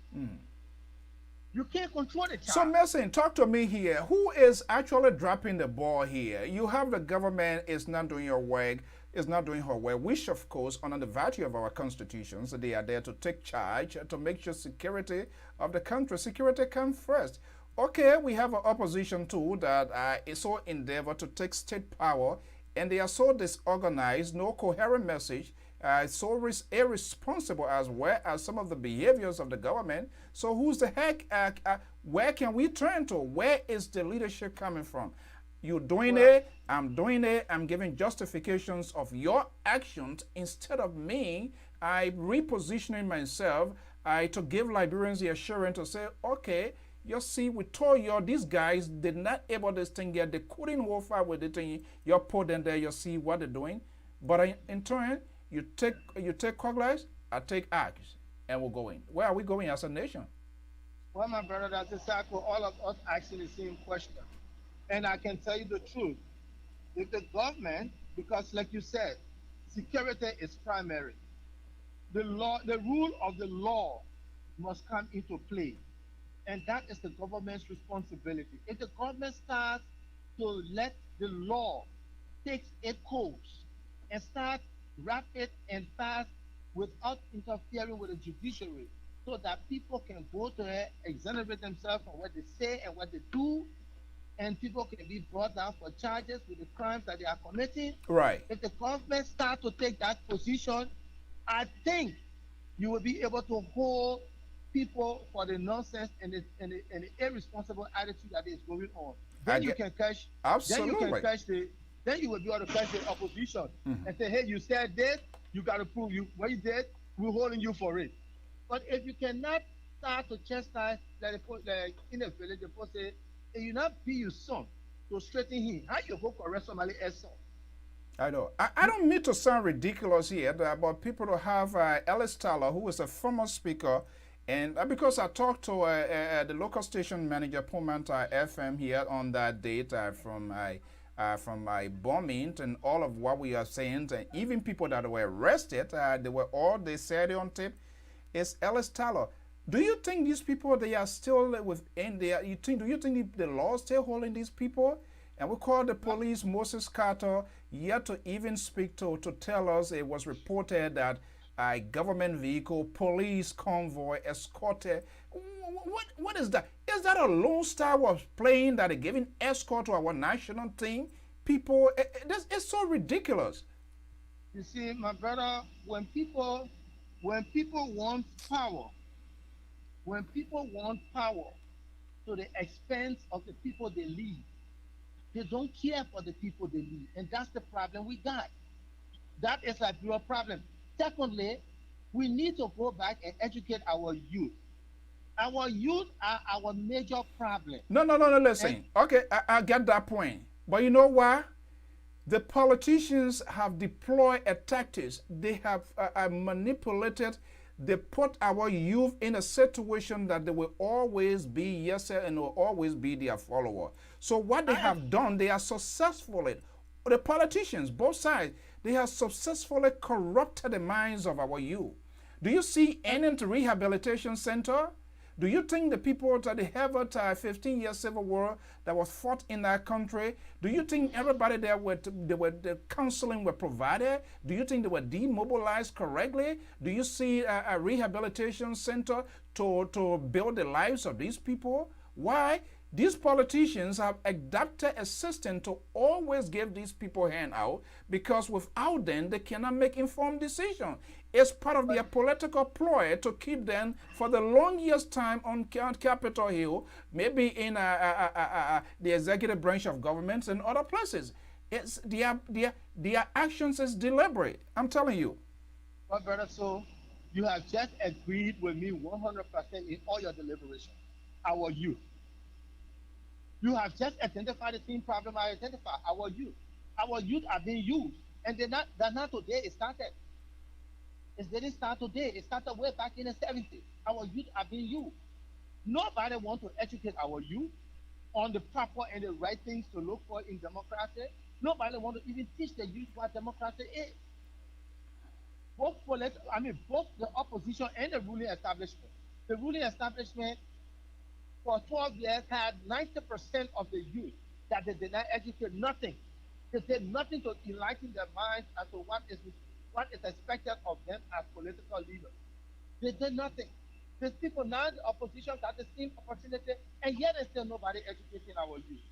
Speaker 6: you can't control the child.
Speaker 3: So, Messin, talk to me here. Who is actually dropping the ball here? You have the government is not doing your work, is not doing her work, which, of course, under the virtue of our constitutions, they are there to take charge, to make sure security of the country. Security comes first. Okay, we have an opposition too that is so endeavor to take state power, and they are so disorganized, no coherent message, so irresponsible as well as some of the behaviors of the government. So who's the heck, where can we turn to? Where is the leadership coming from? You're doing it, I'm doing it, I'm giving justifications of your actions instead of me, repositioning myself to give Liberians the assurance to say, okay, you see, we told you these guys did not able this thing yet. They couldn't hold far with the thing. You put them there, you see what they're doing. But in turn, you take Coglis, I take Axe, and we're going. Where are we going as a nation?
Speaker 6: Well, my brother, that's exactly all of us asking the same question. And I can tell you the truth. If the government, because like you said, security is primary. The rule of the law must come into play. And that is the government's responsibility. If the government starts to let the law take its course and start rapid and fast without interfering with the judiciary, so that people can go to it, exonerate themselves from what they say and what they do, and people can be brought down for charges with the crimes that they are committing.
Speaker 3: Right.
Speaker 6: If the government starts to take that position, I think you will be able to hold people for the nonsense and the irresponsible attitude that is going on. Then you can catch.
Speaker 3: Absolutely.
Speaker 6: Then you can catch then you will be able to catch the opposition and say, hey, you said this, you got to prove what you did, we're holding you for it. But if you cannot start to chastise, like in the village, the people say, if you not be your son to straighten him, how you go correct somebody else's son?
Speaker 3: I know. I don't mean to sound ridiculous here, but people to have Ellis Tyler, who is a former speaker, and because I talked to the local station manager, Pomanta FM, here on that date from my bombing and all of what we are saying, and even people that were arrested, they said on tape, is Ellis Tyler. Do you think these people, they are still within there? Do you think the law is still holding these people? And we call the police, Moses Carter, yet to even speak to tell us it was reported that a government vehicle, police convoy escorted. What is that? Is that a Lone Star was playing that are giving escort to our national team? People, it's so ridiculous.
Speaker 6: You see, my brother, when people want power, to the expense of the people they lead, they don't care for the people they lead. And that's the problem we got. That is a real problem. Secondly, we need to go back and educate our youth. Our youth are our major problem.
Speaker 3: No, listen. Okay, I get that point. But you know why? The politicians have deployed a tactics. They have manipulated. They put our youth in a situation that they will always be yes sir and will always be their follower. So what they have done, they are successfully, the politicians, both sides, they have successfully corrupted the minds of our youth. Do you see any rehabilitation center? Do you think the people that they have a 15-year civil war that was fought in that country, do you think everybody there the counseling were provided? Do you think they were demobilized correctly? Do you see a rehabilitation center to build the lives of these people? Why? These politicians have adopted a system to always give these people handout, because without them, they cannot make informed decisions. It's part of their political ploy to keep them for the longest time on Capitol Hill, maybe in the executive branch of governments and other places. It's their actions is deliberate. I'm telling you.
Speaker 6: Well, brother, so you have just agreed with me 100% in all your deliberations. Our youth. You have just identified the same problem I identified. Our youth. Our youth are being used. And they're not today it started. It didn't start today. It started way back in the 70s. Our youth are being used. Nobody wants to educate our youth on the proper and the right things to look for in democracy. Nobody wants to even teach the youth what democracy is. Both the opposition and the ruling establishment. The ruling establishment for 12 years had 90% of the youth that they did not educate nothing. They did nothing to enlighten their minds as to what is expected of them as political leaders. They did nothing. These people now, the opposition got the same opportunity, and yet there's still nobody educating our youth.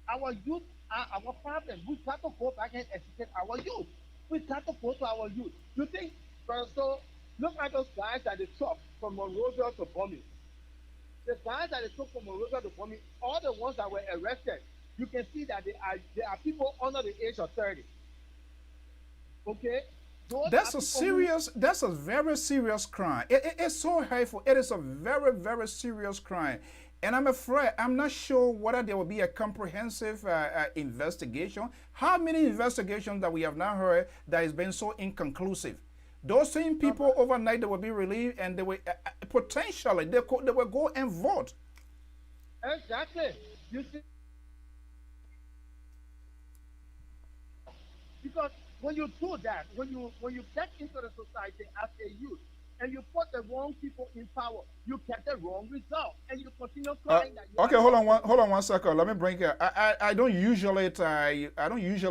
Speaker 6: Our youth are our problem. We've got to go back and educate our youth. We've got to go to our youth. You think, so look at those guys that they took from Monrovia to Bombay. The guys that they took from Monrovia to Bombay, all the ones that were arrested, you can see that they are people under the age of 30. Okay?
Speaker 3: That's a very serious crime. It's so hateful. It is a very, very serious crime. And I'm afraid, I'm not sure whether there will be a comprehensive investigation. How many investigations that we have now heard that has been so inconclusive? Those same people overnight, they will be relieved, and they will potentially, they will go and vote.
Speaker 6: Exactly. You see, because when you do that, when you get into the society as a youth, and you put the wrong people in power, you get the wrong result, and you continue crying that.
Speaker 3: Okay, hold on one second. Let me bring it. I don't usually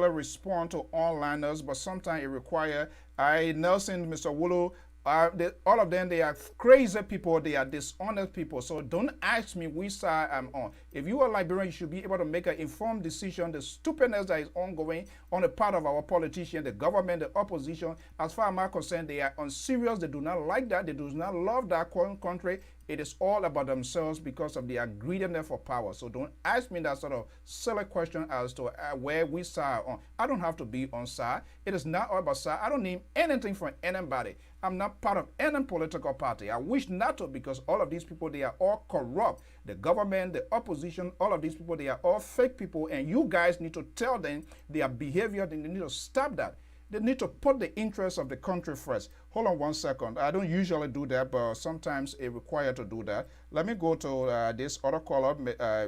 Speaker 3: respond to onliners, but sometimes it requires. Nelson, Mr. Wulu, all of them, they are crazy people. They are dishonest people. So don't ask me which side I'm on. If you are Liberian, you should be able to make an informed decision. The stupidness that is ongoing on the part of our politicians, the government, the opposition, as far as I'm concerned, they are unserious. They do not like that. They do not love that country. It is all about themselves because of their greediness for power. So don't ask me that sort of silly question as to where we side on. I don't have to be on side. It is not all about side. I don't need anything from anybody. I'm not part of any political party. I wish not to, because all of these people, they are all corrupt. The government, the opposition, all of these people, they are all fake people. And you guys need to tell them their behavior. They need to stop that. They need to put the interests of the country first. Hold on one second. I don't usually do that, but sometimes it's required to do that. Let me go to this other caller.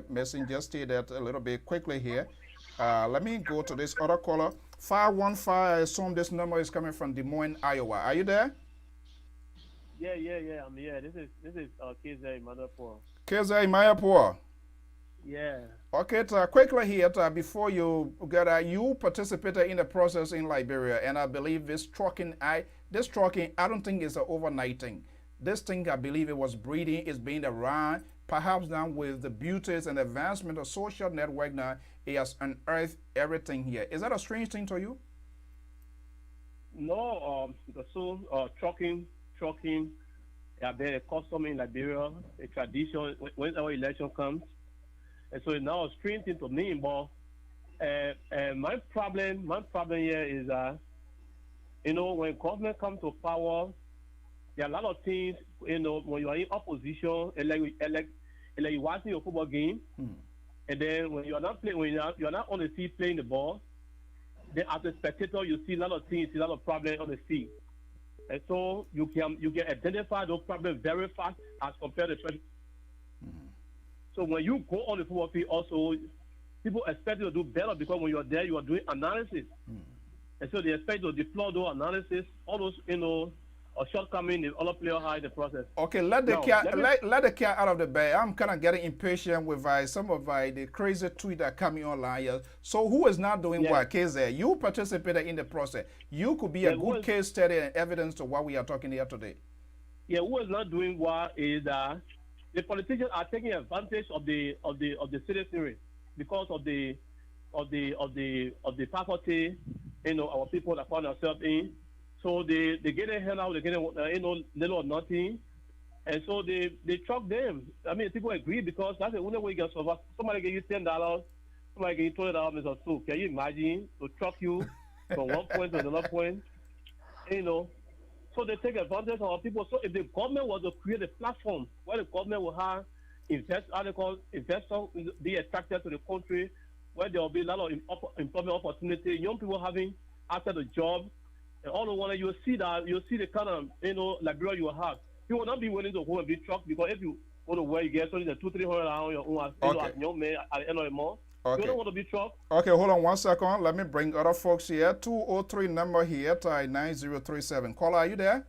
Speaker 3: Messenger, stay that a little bit quickly here. Let me go to this other caller. 515, I assume this number is coming from Des Moines, Iowa. Are you there?
Speaker 7: Yeah, I'm here. This is KZ Mayapur.
Speaker 3: KZ Mayapur.
Speaker 7: Yeah.
Speaker 3: Okay, quickly here, before you get, you participated in the process in Liberia, and I believe this trucking, I don't think it's an overnight thing. This thing, I believe it was breeding, it's being around. Perhaps now with the beauties and advancement of social network now, it has unearthed everything here. Is that a strange thing to you?
Speaker 7: No, trucking, have been a custom in Liberia, a tradition when our election comes. And so it's now a strange thing to me, but my problem here is when government comes to power, there are a lot of things, when you are in opposition, like you watching your football game, and then when you are not playing, you're not on the field playing the ball, then as a spectator, you see a lot of things, a lot of problems on the field. And so you can identify those problems very fast as compared to the So when you go on the football field, also, people expect you to do better because when you are there, you are doing analysis. And so they expect you to deploy those analysis, all those, shortcoming the other player had in the process.
Speaker 3: Okay, let the cat out of the bag. I'm kind of getting impatient with some of the crazy tweets that are coming online here. So who is not doing what? KZ, you participated in the process. You could be a good case study and evidence to what we are talking here today.
Speaker 7: Yeah, who is not doing what is that the politicians are taking advantage of the citizenry because of the faculty, our people that found themselves in. So they get a hand out, they get little or nothing, and so they truck them. I mean, people agree because that's the only way you can survive. Somebody give you $10, somebody give you $20, Mr. Sue. Can you imagine to truck you from one point to another point? So they take advantage of our people. So if the government was to create a platform where the government will have investors be attracted to the country, where there will be a lot of employment opportunity, young people having access to jobs. And all the while you'll see the kind of Liberia you will have. You will not be willing to go and be trucked because if you go to where you get only the $200-300 on your own as young man at the end of the month, you don't want to be trucked.
Speaker 3: Okay, hold on 1 second. Let me bring other folks here. 203 number here, 9037. Caller, are you there?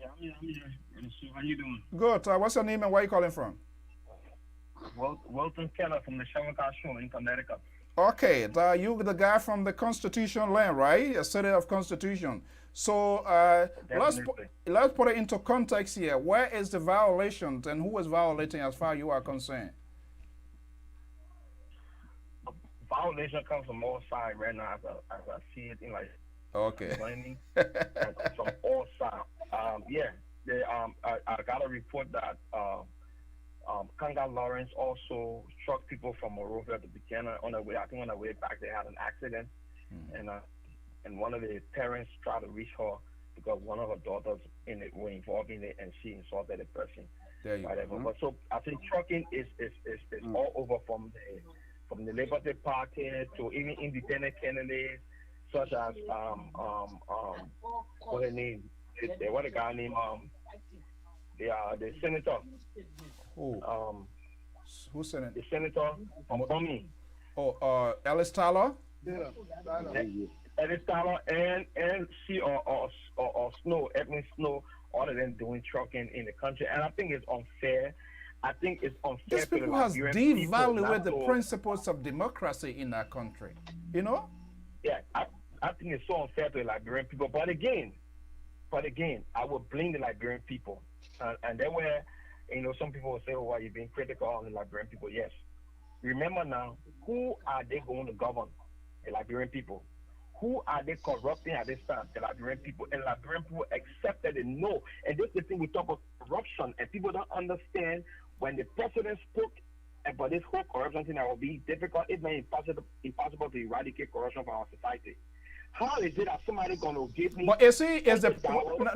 Speaker 8: Yeah, I'm here. So how you doing?
Speaker 3: Good. What's your name and where are you calling from?
Speaker 8: Wilton Keller from the Shamrock Show in Connecticut.
Speaker 3: Okay, you the guy from the Constitution land, right? A city of Constitution. So let's put it into context here. Where is the violation and who is violating as far as you are concerned?
Speaker 8: Violation comes from all sides right now as I see it in like
Speaker 3: okay.
Speaker 8: From all sides. I got a report that Kanga Lawrence also struck people from Monrovia at the beginning on the way back they had an accident and one of the parents tried to reach her because one of her daughters were involved in it and she insulted the person.
Speaker 3: There you go.
Speaker 8: But so I think trucking is all over from the Liberty Party to even independent candidates such as what's her name? What a guy named the senator.
Speaker 3: Who's senator?
Speaker 8: The senator from Bummy.
Speaker 3: Ellis Tyler.
Speaker 6: Yeah,
Speaker 8: Ellis Tyler and she or Snow, Edwin Snow, all of them doing trucking in the country, and I think it's unfair. I think it's unfair.
Speaker 3: These people has devalued the principles of democracy in our country. You know?
Speaker 8: Yeah, I think it's so unfair to the Liberian people. But again, I will blame the Liberian people, and then where some people will say, "Oh, why you being critical on the Liberian people?" Yes. Remember now, who are they going to govern? The Liberian people. Who are they corrupting at this time? The Liberian people. And Liberian people accepted it. No. And this is the thing we talk about corruption, and people don't understand when the president spoke about this whole corruption thing that will be difficult. It's not impossible to eradicate corruption from our society. How is it that somebody going to give me?
Speaker 3: But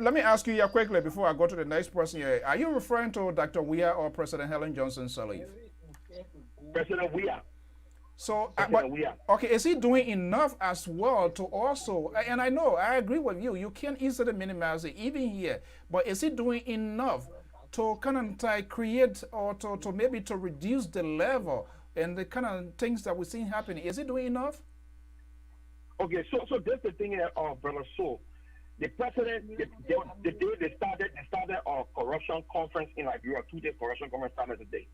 Speaker 3: let me ask you here quickly before I go to the next person here. Are you referring to Dr. Weah or President Helen Johnson Sirleaf?
Speaker 8: President Weah.
Speaker 3: So, okay, is he doing enough as well to also, and I agree with you, you can't easily minimize it even here, but is he doing enough to kind of create or to maybe to reduce the level and the kind of things that we're seeing happening? Is he doing enough?
Speaker 8: Okay, so that's the thing, brother. So the president, the day they started a corruption conference in Liberia, 2-day corruption conference started today.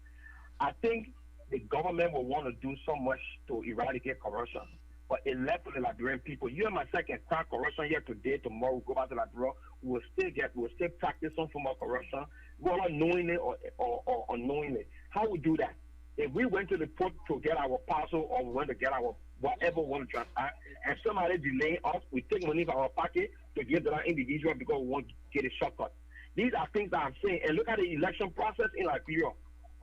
Speaker 8: I think the government will want to do so much to eradicate corruption, but it left to the Liberian people. You and myself can crack corruption here today, tomorrow, we'll go back to Liberia, we'll still practice some form of corruption, whether knowingly or unknowingly. How we do that? If we went to the port to get our parcel or we went to get our whatever we want to transact, and somebody delay us, we take money from our pocket to give to that individual because we want to get a shortcut. These are things that I'm saying. And look at the election process in Liberia.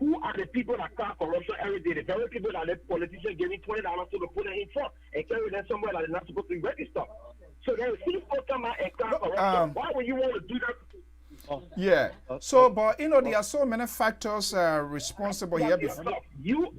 Speaker 8: Who are the people that crack corruption every day? The very people that the politicians giving $20 to put them in front and carry them somewhere that they're not supposed to register. So then people come out and crack corruption. Why would you want to do that?
Speaker 3: Yeah. So, but there are so many factors responsible here.
Speaker 8: You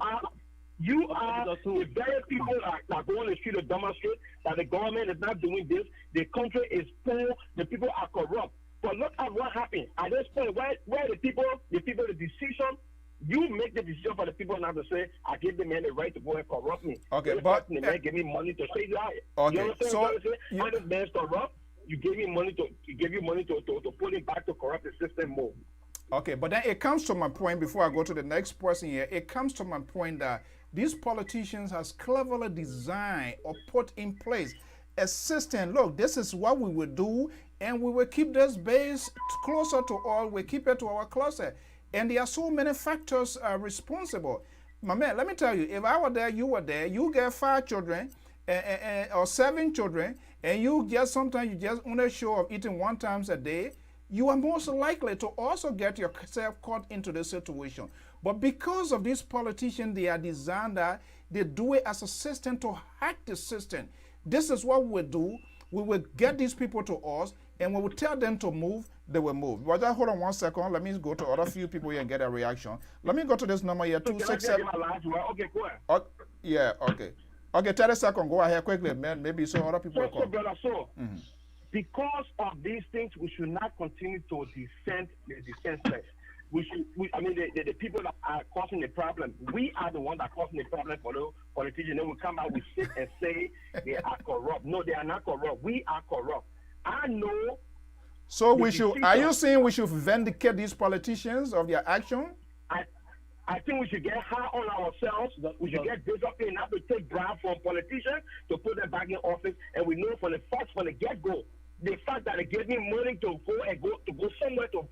Speaker 8: are the very people that go on the street to demonstrate that the government is not doing this. The country is poor. The people are corrupt. But look at what happened at this point. Where the people, the decision. You make the decision for the people not to say, I give the man the right to go and corrupt me.
Speaker 3: Okay,
Speaker 8: but the man give me money to say that.
Speaker 3: Okay,
Speaker 8: you understand what I'm saying? How this man's corrupt? you gave me money to put it back to corrupt the system more.
Speaker 3: Okay, but then it comes to my point before I go to the next person here. It comes to my point that these politicians has cleverly designed or put in place a system. Look, this is what we will do, and we will keep this base closer to all. We keep it to our closet, and there are so many factors responsible. My man, let me tell you, if I were there, you were there. You get 5 children or 7 children, and you just sometimes you just on a show of eating 1 time a day. You are most likely to also get yourself caught into this situation. But because of these politicians, they are designed that they do it as a system to hack the system. This is what we do. We will get these people to us, and when we tell them to move, they will move. But hold on 1 second. Let me go to other few people here and get a reaction. Let me go to this number here, 267.
Speaker 8: Okay, go ahead.
Speaker 3: Yeah, okay. Okay, 30 seconds. Go ahead quickly, man. Maybe so other people will come.
Speaker 8: Because of these things, we should not continue to defend the defenseless. The people that are causing the problem, we are the ones that are causing the problem for the politicians. Then we come out, we sit and say they are corrupt. No, they are not corrupt. We are corrupt. I know.
Speaker 3: So we should. Are you saying we should vindicate these politicians of their action?
Speaker 8: I think we should get high on ourselves. We should get this up enough to take bribe from politicians to put them back in office. And we know from the get-go, the fact that they gave me money to go somewhere to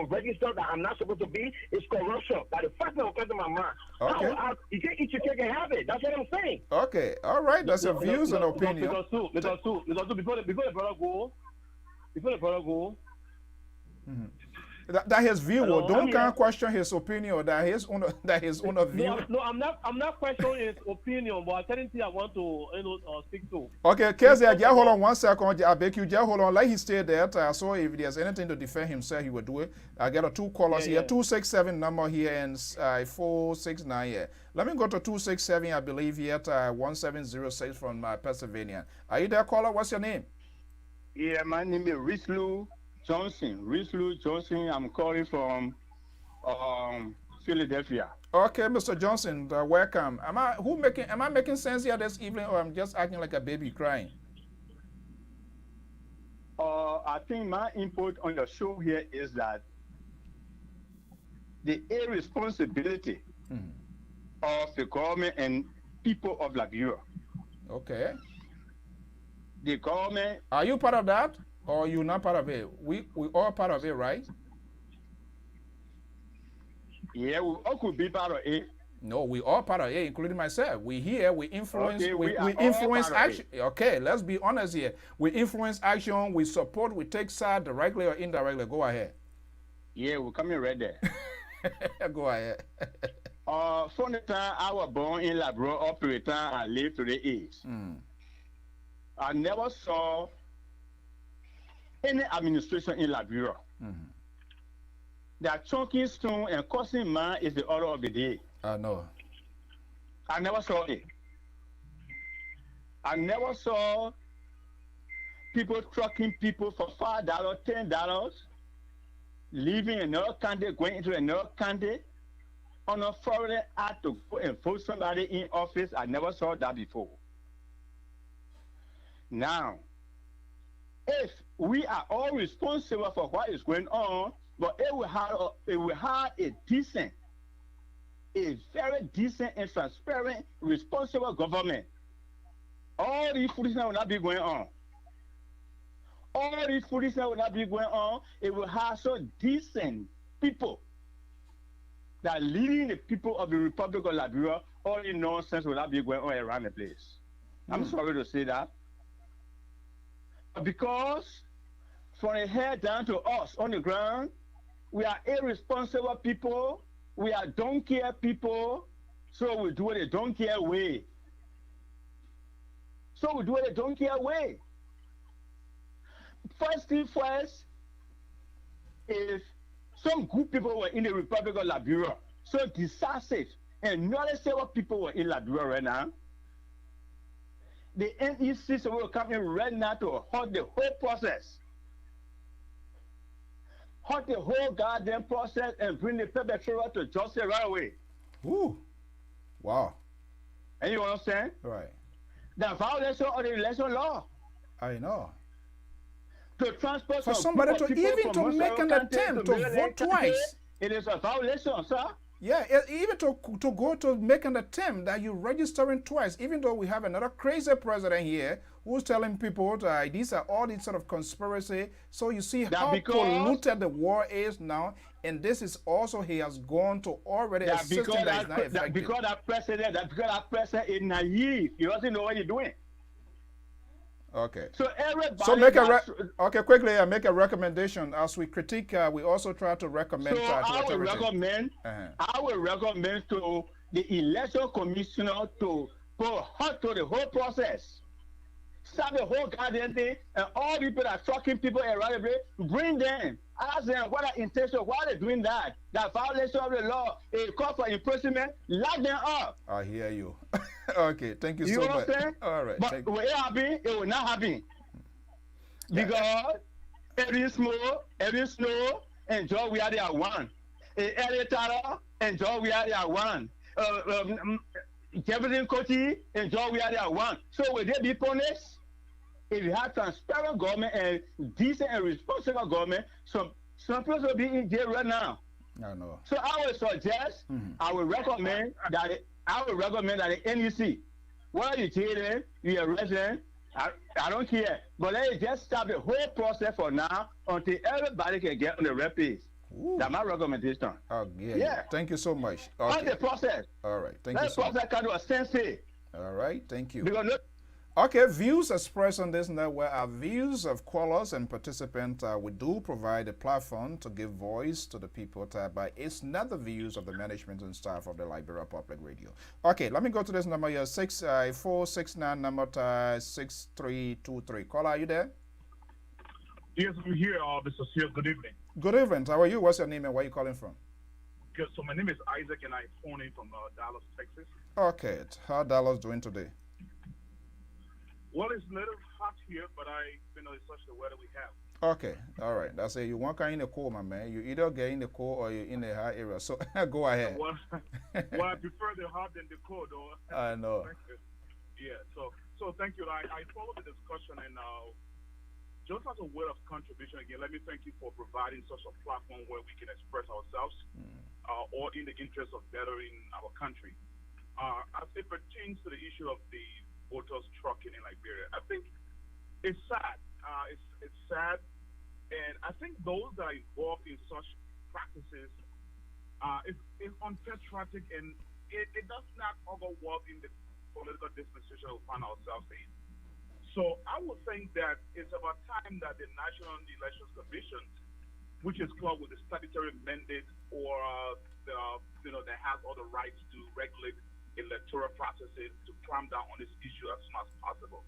Speaker 8: register that I'm not supposed to be is corruption. That the fact that will come to my mind.
Speaker 3: Okay.
Speaker 8: You can eat your cake and have it. That's what I'm saying.
Speaker 3: Okay. All right. That's your views and opinion.
Speaker 7: Before the brother go.
Speaker 3: Mm-hmm. That his view. Hello, don't question his opinion or that his own view.
Speaker 7: No, I'm not questioning his opinion, but I tell you I want to speak to.
Speaker 3: Okay, Kezia, just hold on 1 second. I beg you, just hold on. Let him stay there. So if there's anything to defend himself, he will do it. I got 2 callers here, 267 number here and 469 here. Let me go to 267, I believe here at 1706 from Pennsylvania. Are you there, caller? What's your name?
Speaker 9: Yeah, my name is Rislu Johnson. I'm calling from Philadelphia.
Speaker 3: Okay, Mr. Johnson, welcome. Am I making sense here this evening, or I'm just acting like a baby crying?
Speaker 9: I think my input on the show here is that the irresponsibility of the government and people of Liberia.
Speaker 3: Okay.
Speaker 9: The government.
Speaker 3: Are you part of that? Or you not part of it? We all part of it, right?
Speaker 9: Yeah, we all could be part of it.
Speaker 3: No, we all part of it, including myself. We here, we influence, okay, we influence action. Okay, let's be honest here. We influence action, we support, we take side directly or indirectly. Go ahead.
Speaker 9: Yeah, we're coming right there.
Speaker 3: Go ahead.
Speaker 9: From the time I was born in Liberia up to the time I lived to the age, I never saw any administration in Liberia. That chunking stone and causing man is the order of the day.
Speaker 3: I know.
Speaker 9: I never saw it. I never saw people trucking people for $5, $10, leaving another country, going into another country on a foreign act to go and put somebody in office. I never saw that before. Now, if we are all responsible for what is going on, but it will have a decent, a very decent and transparent, responsible government, all these foolishness will not be going on. All these foolishness will not be going on. It will have so decent people that leading the people of the Republic of Liberia. All the nonsense will not be going on around the place. I'm sorry to say that. Because from the head down to us on the ground, we are irresponsible people. We are don't care people. So we do it a don't care way. First thing first, if some good people were in the Republic of Liberia, so decisive and knowledgeable people were in Liberia right now, the NEC will come in right now to halt the whole process. Halt the whole goddamn process and bring the perpetrator to justice right away.
Speaker 3: Ooh. Wow.
Speaker 9: And you understand?
Speaker 3: Right.
Speaker 9: The violation of the election law.
Speaker 3: I know.
Speaker 9: to transport
Speaker 3: for
Speaker 9: some
Speaker 3: somebody
Speaker 9: group of
Speaker 3: to
Speaker 9: people
Speaker 3: even
Speaker 9: from
Speaker 3: to make
Speaker 9: Monsanto
Speaker 3: an
Speaker 9: County
Speaker 3: attempt to
Speaker 9: Maryland
Speaker 3: vote
Speaker 9: County,
Speaker 3: twice.
Speaker 9: it is a violation, sir.
Speaker 3: Yeah, even to go to make an attempt that you're registering twice, even though we have another crazy president here who's telling people that these are all these sort of conspiracy. So you see how polluted the war is now, and this is also he has gone to already a system that is not effective.
Speaker 9: Because that president is naive. He doesn't know what he's doing.
Speaker 3: Okay.
Speaker 9: So everybody.
Speaker 3: So make a quickly. Make a recommendation as we critique. We also try to recommend.
Speaker 9: So I will recommend to the election commissioner to put halt to the whole process. Stop the whole goddamn thing, and all people that are talking people around the place, bring them. Ask them what are intention, why they're doing that. That violation of the law, a call for imprisonment, lock them up.
Speaker 3: I hear you. Okay, thank you so much.
Speaker 9: You know what I'm saying?
Speaker 3: All right.
Speaker 9: But will it happen? It will not happen. Because every snow, and Joe, we are there one. Every Tara, and Joe, we are there one. Jefferson County, and Joe, we are there one. So will they be punished? If you have transparent government and decent and responsible government, some people will be in jail right now.
Speaker 3: I know.
Speaker 9: So I would suggest, I would recommend that the NEC, whether you jail them, you arrest them, I don't care. But let it just stop the whole process for now until everybody can get on the red page. That's my recommendation.
Speaker 3: Oh, yeah. Thank you so much.
Speaker 9: Okay. On the process.
Speaker 3: All right. Thank you so much.
Speaker 9: That process can do a sense.
Speaker 3: All right. Thank you.
Speaker 9: Because
Speaker 3: okay, views expressed on this network are views of callers and participants. We do provide a platform to give voice to the people, but it's not the views of the management and staff of the Liberia Public Radio. Okay, let me go to this number here, 469 number 6323. Caller, are you there?
Speaker 10: Yes, I'm here, Mr. Sears. Good evening.
Speaker 3: Good evening. How are you? What's your name and where are you calling from?
Speaker 10: Good. So my name is Isaac, and I'm phoning from Dallas, Texas.
Speaker 3: Okay, how Dallas doing today?
Speaker 10: Well, it's a little hot here, but it's such the weather we have.
Speaker 3: Okay, all right. That's it. You want to in the cold, my man. You either get in the cold or you're in the hot area. So go ahead.
Speaker 10: Well, I prefer the hot than the cold, though.
Speaker 3: I know.
Speaker 10: Yeah. So thank you. I followed the discussion, and just as a word of contribution again, let me thank you for providing such a platform where we can express ourselves, or in the interest of bettering our country. As it pertains to the issue of the voters trucking in Liberia, I think it's sad. It's sad, and I think those that are involved in such practices is unpatriotic, and it does not augur well in the political dispensation we find ourselves in. So I would think that it's about time that the National Elections Commission, which is called with the statutory mandate or that has all the rights to regulate electoral processes, to clamp down on this issue as soon as possible.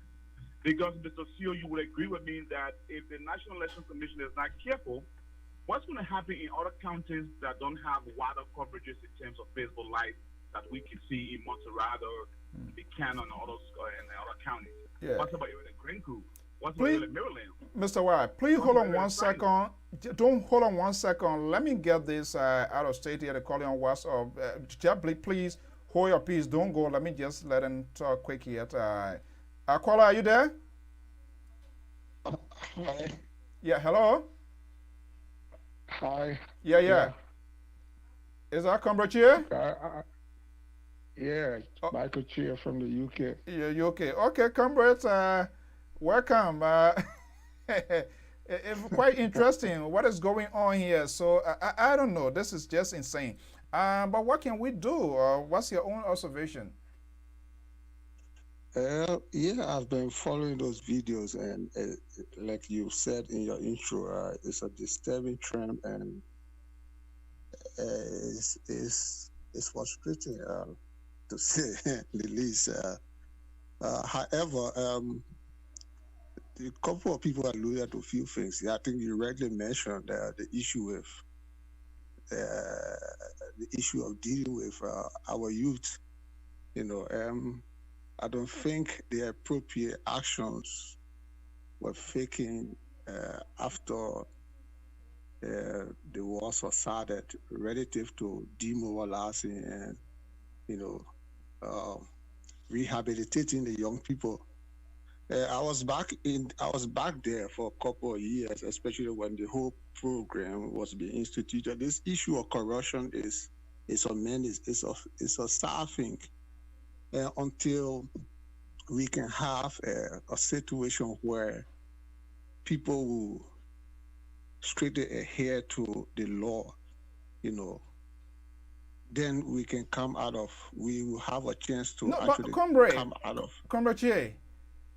Speaker 10: Because, Mr. CEO, you would agree with me that if the National Elections Commission is not careful, what's going to happen in other counties that don't have wider coverages in terms of Facebook Live that we can see in Montserrat or Buchanan and other counties?
Speaker 3: Yeah.
Speaker 10: What's about even the Green Group? What's about even Maryland?
Speaker 3: Mr. White, please hold on 1 second. Don't hold on 1 second. Let me get this out of state here, the calling on WhatsApp. Please hold your peace. Don't go. Let me just let him talk quick here. Caller, are you there?
Speaker 11: Hi.
Speaker 3: Yeah, hello?
Speaker 11: Hi.
Speaker 3: Yeah. Is that comrade here?
Speaker 11: Yeah, Michael Cheer from the UK.
Speaker 3: Yeah, UK. Okay, comrades, welcome. It's quite interesting what is going on here. So I don't know. This is just insane. But what can we do? What's your own observation?
Speaker 11: Yeah, I've been following those videos, and like you said in your intro, it's a disturbing trend, and it's frustrating to say the least. However, a couple of people alluded to a few things. I think you rightly mentioned the issue with the issue of dealing with our youth. I don't think the appropriate actions were taken after the wars were started relative to demoralizing and, rehabilitating the young people. I was back there for a couple of years, especially when the whole program was being instituted. This issue of corruption is a menace. It's a sad thing. Until we can have a situation where people will strictly adhere to the law, then we will have a chance to come out of.
Speaker 3: Comrade,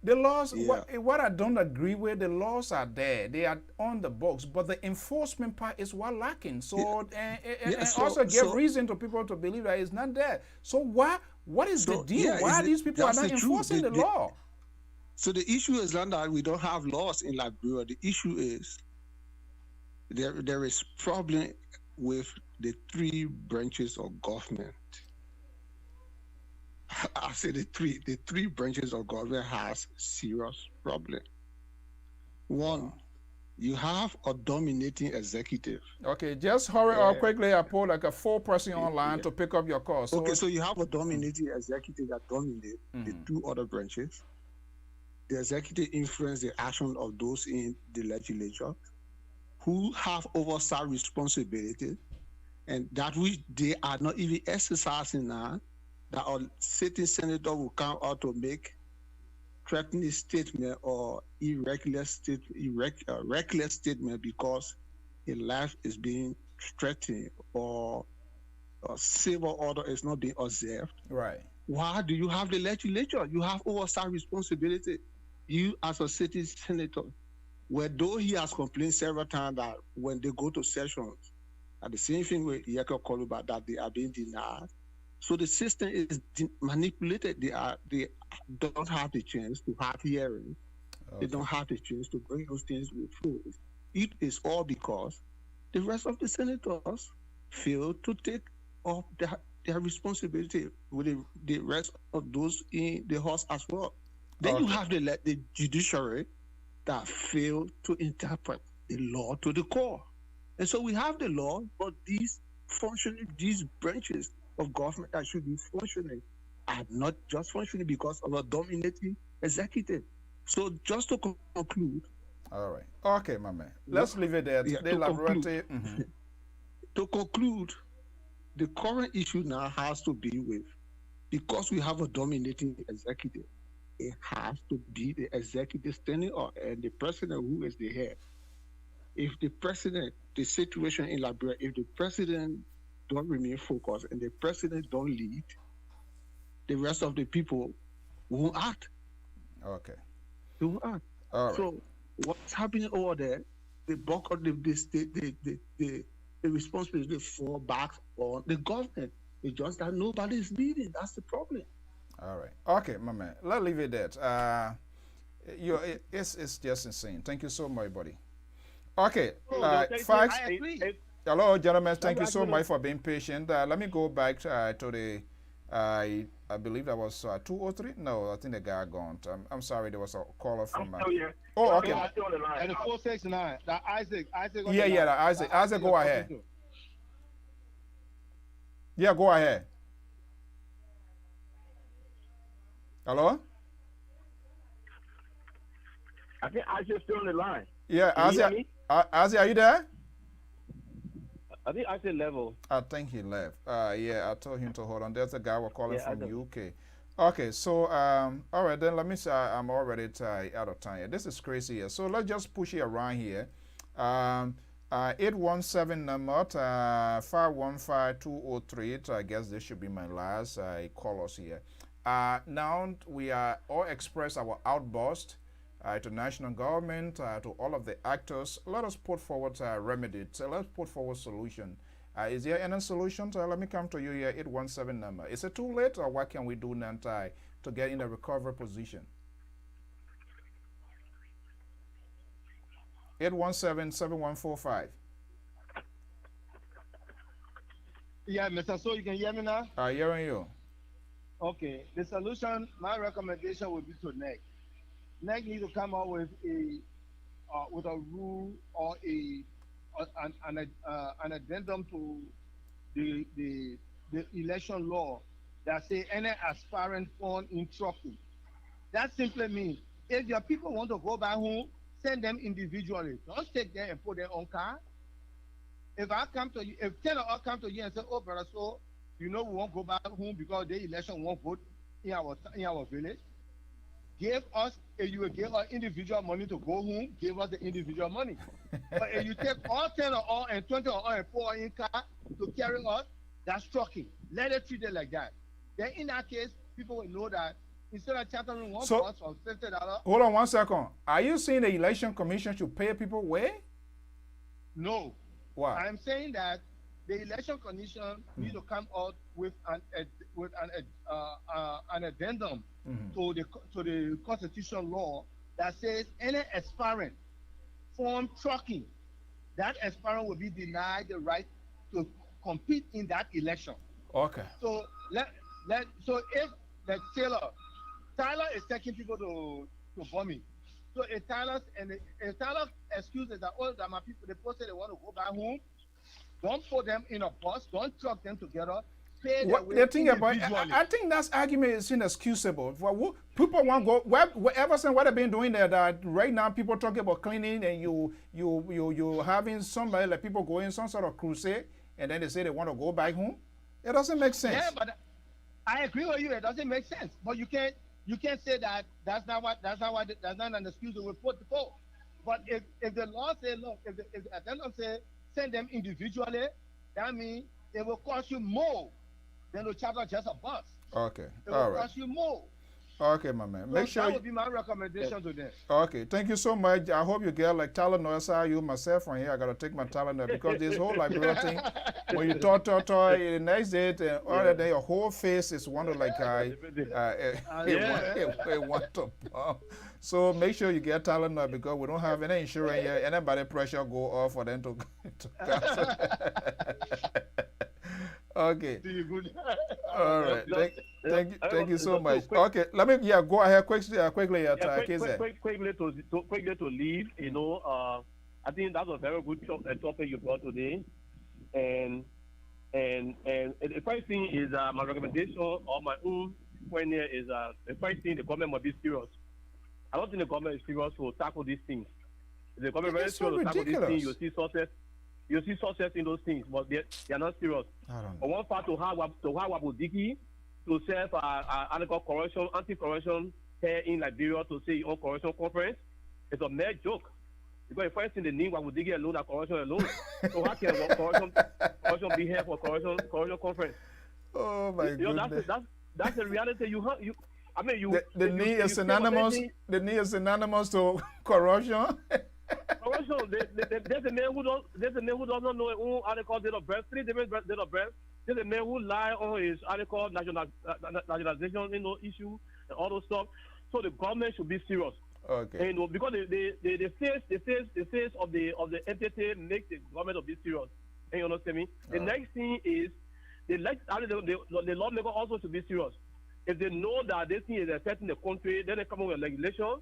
Speaker 3: the laws,
Speaker 11: Yeah.
Speaker 3: what I don't agree with, the laws are there. They are on the books, but the enforcement part is what lacking. So, and also give reason to people to believe that it's not there. So what is the deal? Why these people are not enforcing the law?
Speaker 11: So the issue is not that we don't have laws in Liberia. The issue is there is problem with the three branches of government. I say the three branches of government has serious problem. One, you have a dominating executive.
Speaker 3: Okay, just hurry up quickly. I put like a 4-person online to pick up your call. So,
Speaker 11: okay, so you have a dominating executive that dominates the two other branches. The executive influence the action of those in the legislature who have oversight responsibility, and that which they are not even exercising now. That a sitting senator will come out to make threatening statement or reckless statement because a life is being threatened or a civil order is not being observed.
Speaker 3: Right.
Speaker 11: Why do you have the legislature? You have oversight responsibility. You as a sitting senator, where though he has complained several times that when they go to sessions, and the same thing with Yeko Koluba, that they are being denied. So the system is manipulated. They don't have the chance to have hearings. Okay. They don't have the chance to bring those things before. It is all because the rest of the senators fail to take up their responsibility with the rest of those in the House as well. Then you have the judiciary that fail to interpret the law to the core. And so we have the law, but these branches of government that should be functioning are not just functioning because of a dominating executive. So just to conclude.
Speaker 3: All right. Okay, my man. Let's leave it there.
Speaker 11: Yeah, to conclude, the current issue now has to be with, because we have a dominating executive, it has to be the executive standing up and the president who is the head. If the situation in Liberia, if the president don't remain focused and the president don't lead, the rest of the people won't act.
Speaker 3: Okay.
Speaker 11: They won't act.
Speaker 3: All right.
Speaker 11: So what's happening over there, the bulk of the responsibility fall back on the government. It's just that nobody is leading. That's the problem.
Speaker 3: All right. Okay, my man. Let's leave it there. It's just insane. Thank you so much, buddy. Okay. Facts. Hello, gentlemen. Thank you so much for being patient. Let me go back to the, I believe that was 203. No, I think the guy gone. I'm sorry, there was a caller from. Oh, okay.
Speaker 6: And the 469. That Isaac.
Speaker 3: Isaac, go ahead. Yeah, go ahead. Hello?
Speaker 8: I think Isaac's still on the line.
Speaker 3: Yeah, Isaac, are you there?
Speaker 7: I think Isaac level.
Speaker 3: I think he left. Yeah, I told him to hold on. There's a guy we're calling from UK. Okay, so all right, then let me say I'm already out of time here. This is crazy here. So let's just push it around here. 817 number 515-203. I guess this should be my last callers here. Now we are all express our outburst to national government, to all of the actors. Let us put forward remedies. Let's put forward solution. Is there any solution? Let me come to you here, 817 number. Is it too late, or what can we do now to get in a recovery position? 817-7145.
Speaker 6: Yeah, Mr. So you can hear me now?
Speaker 3: Hearing you.
Speaker 6: Okay. The solution, my recommendation would be to NEC. NEC need to come out with a rule or an addendum to the election law that say any aspirant found in trucking. That simply means If your people want to go back home, send them individually. Don't take them and put them on car. If I come to you, if 10 of us come to you and say, oh, brother, so, we won't go back home because the election won't vote in our village, give us, if you will give us individual money to go home, give us the individual money. But if you take all 10 of all and 20 of all and 4 in car to carry us, that's shocking. Let it treat it like that. Then in that case, people will know that instead of chartering one bus for $50.
Speaker 3: Hold on 1 second. Are you saying the election commission should pay people way?
Speaker 6: No.
Speaker 3: Why?
Speaker 6: I'm saying that the election commission needs to come out with an addendum to the constitutional law that says any aspirant from trucking, that aspirant will be denied the right to compete in that election.
Speaker 3: Okay.
Speaker 6: So so if the Tyler is taking people to Bombay. So if Tyler excuses that all that my people, the person they want to go back home, don't put them in a bus, don't truck them together. Pay their way individually.
Speaker 3: I think that argument is inexcusable. People want to go ever since what they've been doing there. That right now people talking about cleaning and you having somebody like people going some sort of crusade and then they say they want to go back home. It doesn't make sense.
Speaker 6: Yeah, but I agree with you. It doesn't make sense. But you can't say that that's not an excuse we put forth. But if the law say, look, if the addendum say send them individually, that means it will cost you more than to charter just a bus.
Speaker 3: Okay.
Speaker 6: It will cost you more.
Speaker 3: Okay, my man. Make sure
Speaker 6: that would be my recommendation to them.
Speaker 3: Okay, thank you so much. I hope you get like Tylenol. You myself from here. I gotta take my Tylenol because this whole Liberia thing, when you talk, the next day, the other day, your whole face is one of like want to pump. So make sure you get Tylenol because we don't have any insurance here. Anybody pressure go off for them to cancel. Okay. All right. Thank you so much. Okay, let me go ahead quickly. Quickly
Speaker 7: to leave. I think that's a very good topic you brought today, and the first thing is my recommendation or my own point here is the first thing the government must be serious. I don't think the government is serious to tackle these things. If the government is very serious to tackle these things, you see success in those things, but they are not serious. On one part, to have Wabudiki to serve anti-corruption here in Liberia to say on corruption conference, it's a mere joke. Because the first thing they need Wabudiki alone, that corruption alone. So how can corruption be here for corruption conference?
Speaker 3: Oh my goodness.
Speaker 7: That's the reality you have.
Speaker 3: The need is synonymous. The need is synonymous to corruption.
Speaker 7: Corruption. There's a man who doesn't know his own article date of birth, 3 different date of birth. There's a man who lie on his article nationalization, issue and all those stuff. So the government should be serious.
Speaker 3: Okay.
Speaker 7: And because the face of the entity makes the government to be serious. And you understand me? The next thing is the lawmaker also should be serious. If they know that this thing is affecting the country, then they come up with legislation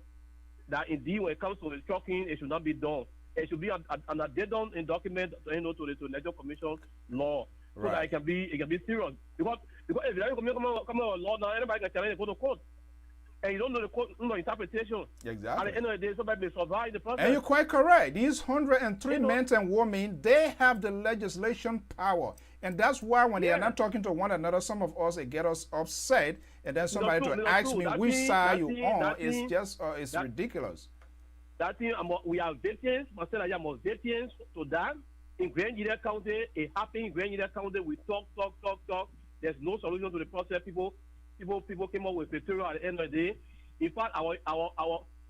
Speaker 7: that indeed when it comes to the trucking, it should not be done. It should be an addendum in document to the Election Commission law, so that it can be serious. Because if the Election Commission come out with law now, anybody can challenge it, go to court. And you don't know the court interpretation.
Speaker 3: Exactly.
Speaker 7: At the end of the day, somebody may survive the process.
Speaker 3: And you're quite correct. These 103 men and women, they have the legislation power. And that's why when they are not talking to one another, some of us, it get us upset. And then somebody ask me which side you on. It's just, it's ridiculous.
Speaker 7: That thing, we are victims. Myself, I am victims to that. In Grand Union County, it happened in Grand Union County. We talk. There's no solution to the process. People came up with material at the end of the day. In fact, our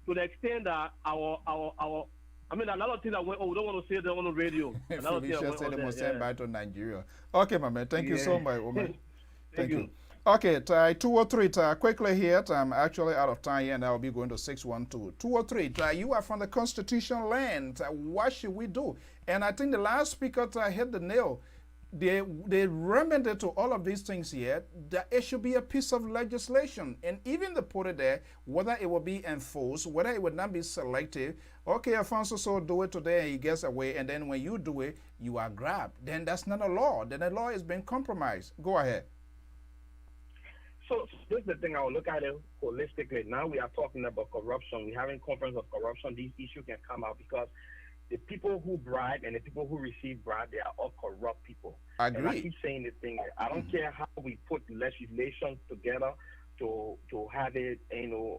Speaker 7: to the extent that our a lot of things that went on, we don't want to say them on the radio.
Speaker 3: Felicia said they must send back to Nigeria. Okay, my man. Thank you so much, woman. Thank you. Okay, 203, quickly here. I'm actually out of time here, and I'll be going to 612. 203, you are from the Constitution land. What should we do? And I think the last speaker hit the nail. They reminded to all of these things here that it should be a piece of legislation. And even they put it there, whether it will be enforced, whether it would not be selective. Okay, Alfonso so do it today and he gets away. And then when you do it, you are grabbed. Then that's not a law. Then the law is being compromised. Go ahead.
Speaker 8: So this is the thing. I will look at it holistically. Now we are talking about corruption. We're having conference of corruption. These issues can come out because the people who bribe and the people who receive bribe, they are all corrupt people.
Speaker 3: I
Speaker 8: agree. And I
Speaker 3: agree.
Speaker 8: keep saying this thing. I don't care how we put legislation together to have it, and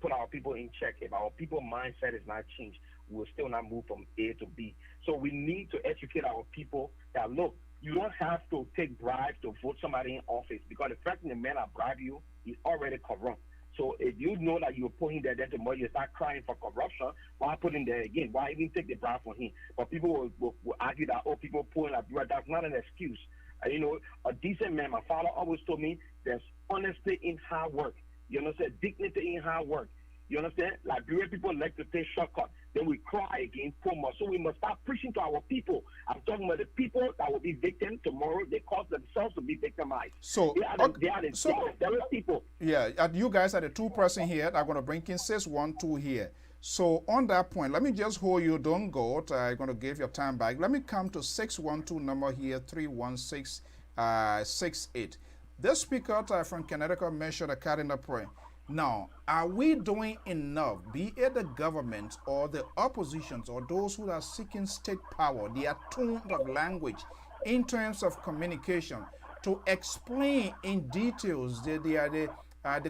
Speaker 8: put our people in check. If our people mindset is not changed, we'll still not move from A to B. So we need to educate our people that, look, you don't have to take bribes to vote somebody in office, because the fact that the man that bribe you is already corrupt. So if you know that you're putting there, then tomorrow you start crying for corruption, why put him there again? Why even take the bribe from him? But people will argue that, oh, people pulling a bribe. That's not an excuse. A decent man, my father always told me, there's honesty in hard work. You understand? Dignity in hard work. You understand? Liberian people like to take shortcuts. Then we cry again, poor more. So we must start preaching to our people. I'm talking about the people that will be victims tomorrow. They cause themselves to be victimized.
Speaker 3: So
Speaker 8: they are the people.
Speaker 3: Yeah, you guys are the two person here. I'm going to bring in 612 here. So on that point, let me just hold you. Don't go. I'm going to give your time back. Let me come to 612 number here, 31668. This speaker from Connecticut mentioned a cardinal point. Now, are we doing enough, be it the government or the oppositions or those who are seeking state power, their tone of language in terms of communication, to explain in details the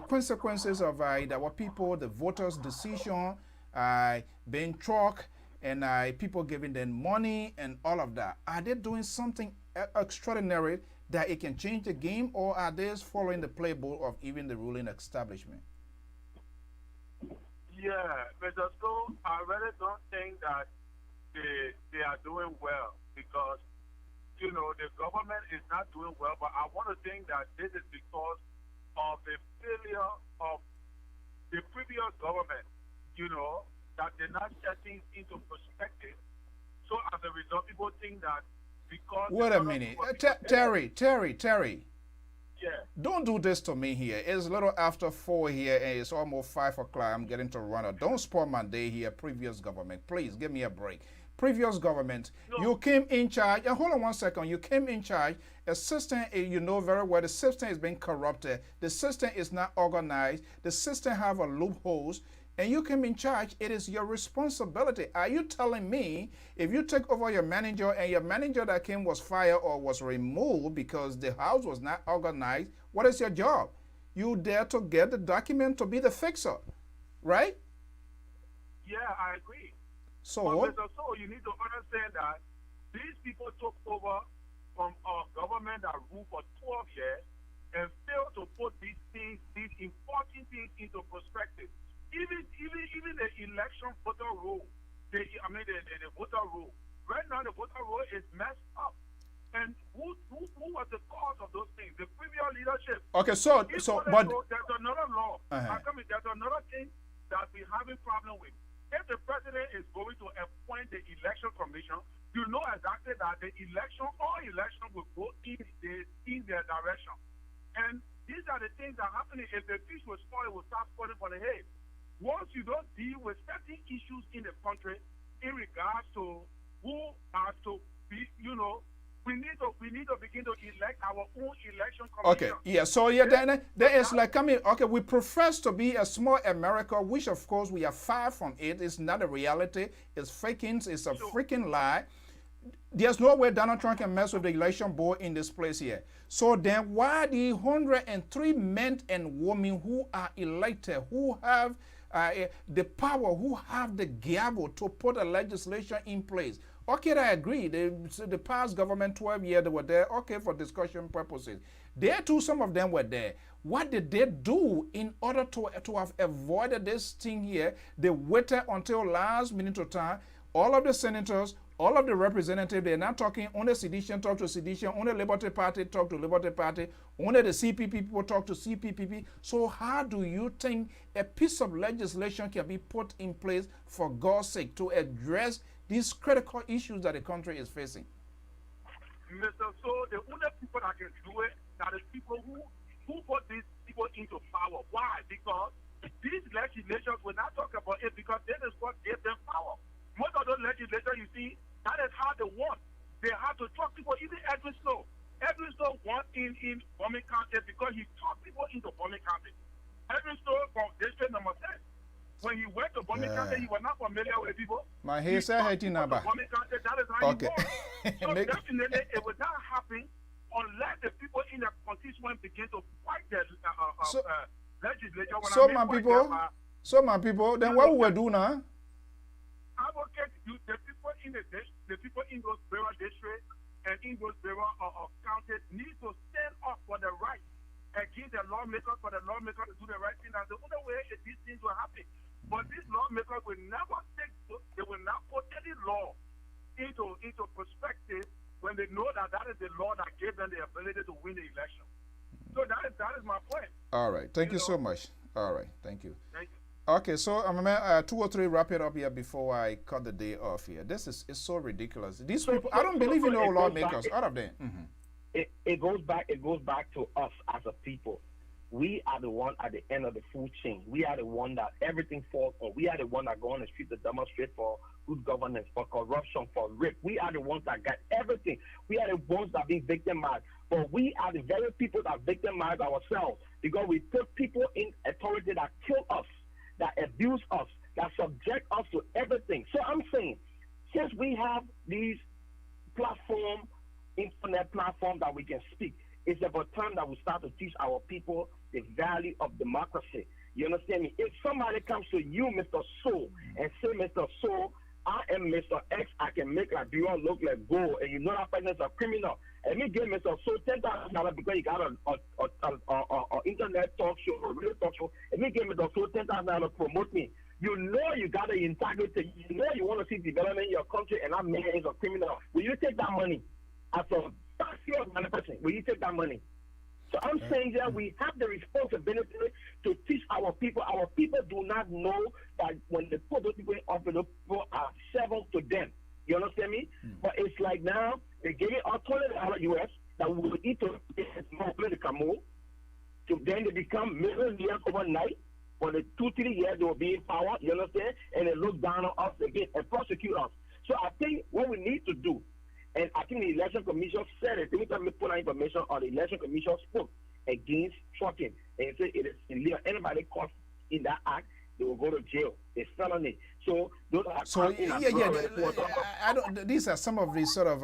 Speaker 3: consequences of our people, the voters' decision, being trucked, and people giving them money and all of that? Are they doing something extraordinary that it can change the game, or are they following the playbook of even the ruling establishment?
Speaker 10: Yeah, Mr. Stone, I really don't think that they are doing well, because, the government is not doing well, but I want to think that this is because of the failure of the previous government, that they're not setting into perspective. So as a result, people think that because...
Speaker 3: Wait a minute. Terry.
Speaker 10: Yeah.
Speaker 3: Don't do this to me here. It's a little after 4 here, and it's almost 5 o'clock. I'm getting to run. Don't spoil my day here. Previous government, please give me a break. Previous government, you came in charge. Hold on 1 second. You came in charge. A system, you know very well, the system is being corrupted. The system is not organized. The system have a loopholes. And you came in charge, it is your responsibility. Are you telling me if you take over your manager and your manager that came was fired or was removed because the house was not organized, what is your job? You there to get the document to be the fixer, right?
Speaker 10: Yeah, I agree.
Speaker 3: So,
Speaker 10: you need to understand that these people took over from a government that ruled for 12 years and failed to put these important things into perspective. Even the election voter roll, the voter roll. Right now, the voter roll is messed up. And who was the cause of those things? The previous leadership.
Speaker 3: Okay,
Speaker 10: there's another law. There's another thing that we're having problem with. If the president is going to appoint the election commission, you know exactly that the election will go in their direction. And these are the things that are happening. If the fish will spoil, it will start spoiling for the head. Once you don't deal with certain issues in the country in regards to who has to be, we need to begin to elect our own election commission.
Speaker 3: Okay, yeah, so yeah, then there is like coming, okay, we profess to be a small America, which of course we are far from it. It's not a reality. It's faking. It's a freaking lie. There's no way Donald Trump can mess with the election board in this place here. So then why the 103 men and women who are elected, who have the power, who have the gavel to put a legislation in place? Okay, I agree. The past government, 12 years, they were there, okay, for discussion purposes. There too, some of them were there. What did they do in order to have avoided this thing here? They waited until last minute of time. All of the senators, all of the representatives, they're not talking. Only sedition talk to sedition. Only Liberty Party talk to Liberty Party. Only the CPP people talk to CPP. So how do you think a piece of legislation can be put in place, for God's sake, to address these critical issues that the country is facing?
Speaker 10: Mr. So the only people that can do it are the people who put these people into power. Why? Because these legislations, we're not talking about it because that is what gave them power. Most of those legislators, you see, that is how they want. They have to talk people, even Edwin Snow. Every store won in Bombay County because he taught people into Bombay County. Every store from district number 10. When he went to Bombay County, he was not familiar with people.
Speaker 3: My hair said,
Speaker 10: Bombay County, that is how
Speaker 3: okay.
Speaker 10: he was. So definitely, it would not happen unless the people in the constituent begin to fight the legislature.
Speaker 3: So my people, then what we will do now?
Speaker 10: Advocate you, the people in those borough districts and in those borough counties need to stand up for the right against the lawmakers, for the lawmakers to do the right thing. That's the only way these things will happen. But these lawmakers will never they will not put any law into perspective when they know that is the law that gave them the ability to win the election. So that is my point.
Speaker 3: All right. Thank you so much. All right. Thank you.
Speaker 10: Thank you.
Speaker 3: Okay, so 2 or 3 wrap it up here before I cut the day off here. This is so ridiculous. These people, I don't believe in no lawmakers. Out of them.
Speaker 8: It goes back to us as a people. We are the one at the end of the food chain. We are the one that everything falls on. We are the one that go on the street to demonstrate for good governance, for corruption, for rape. We are the ones that got everything. We are the ones that being victimized. But we are the very people that victimize ourselves because we put people in authority that kill us, that abuse us, that subject us to everything. So I'm saying, since we have these internet platforms that we can speak, it's about time that we start to teach our people the value of democracy. You understand me? If somebody comes to you, Mr. Soul, and say, Mr. Soul, I am Mr. X, I can make Liberia look like gold, and you know that person is a criminal. And me give Mr. Soul $10,000 because he got an internet talk show, a radio talk show, and me give Mr. Soul $10,000 to promote me. You know you got the integrity. You know you want to see development in your country, and that man is a criminal. Will you take that money? As a person, will you take that money? So I'm saying that we have the responsibility to teach our people. Our people do not know that when they put those people in office, those people are servants to them. You understand me? But it's like now, they gave it $20 US that we will eat to the camel. So then they become millionaires overnight. For the 2-3 years, they will be in power. You understand? And they look down on us again and prosecute us. So I think what we need to do, and I think the Election Commission said it. Every time we put out information, or the Election Commission spoke against trucking and said it is illegal. Anybody caught in that act, they will go to jail. It's felony. So those are
Speaker 3: I don't. These are some of these sort of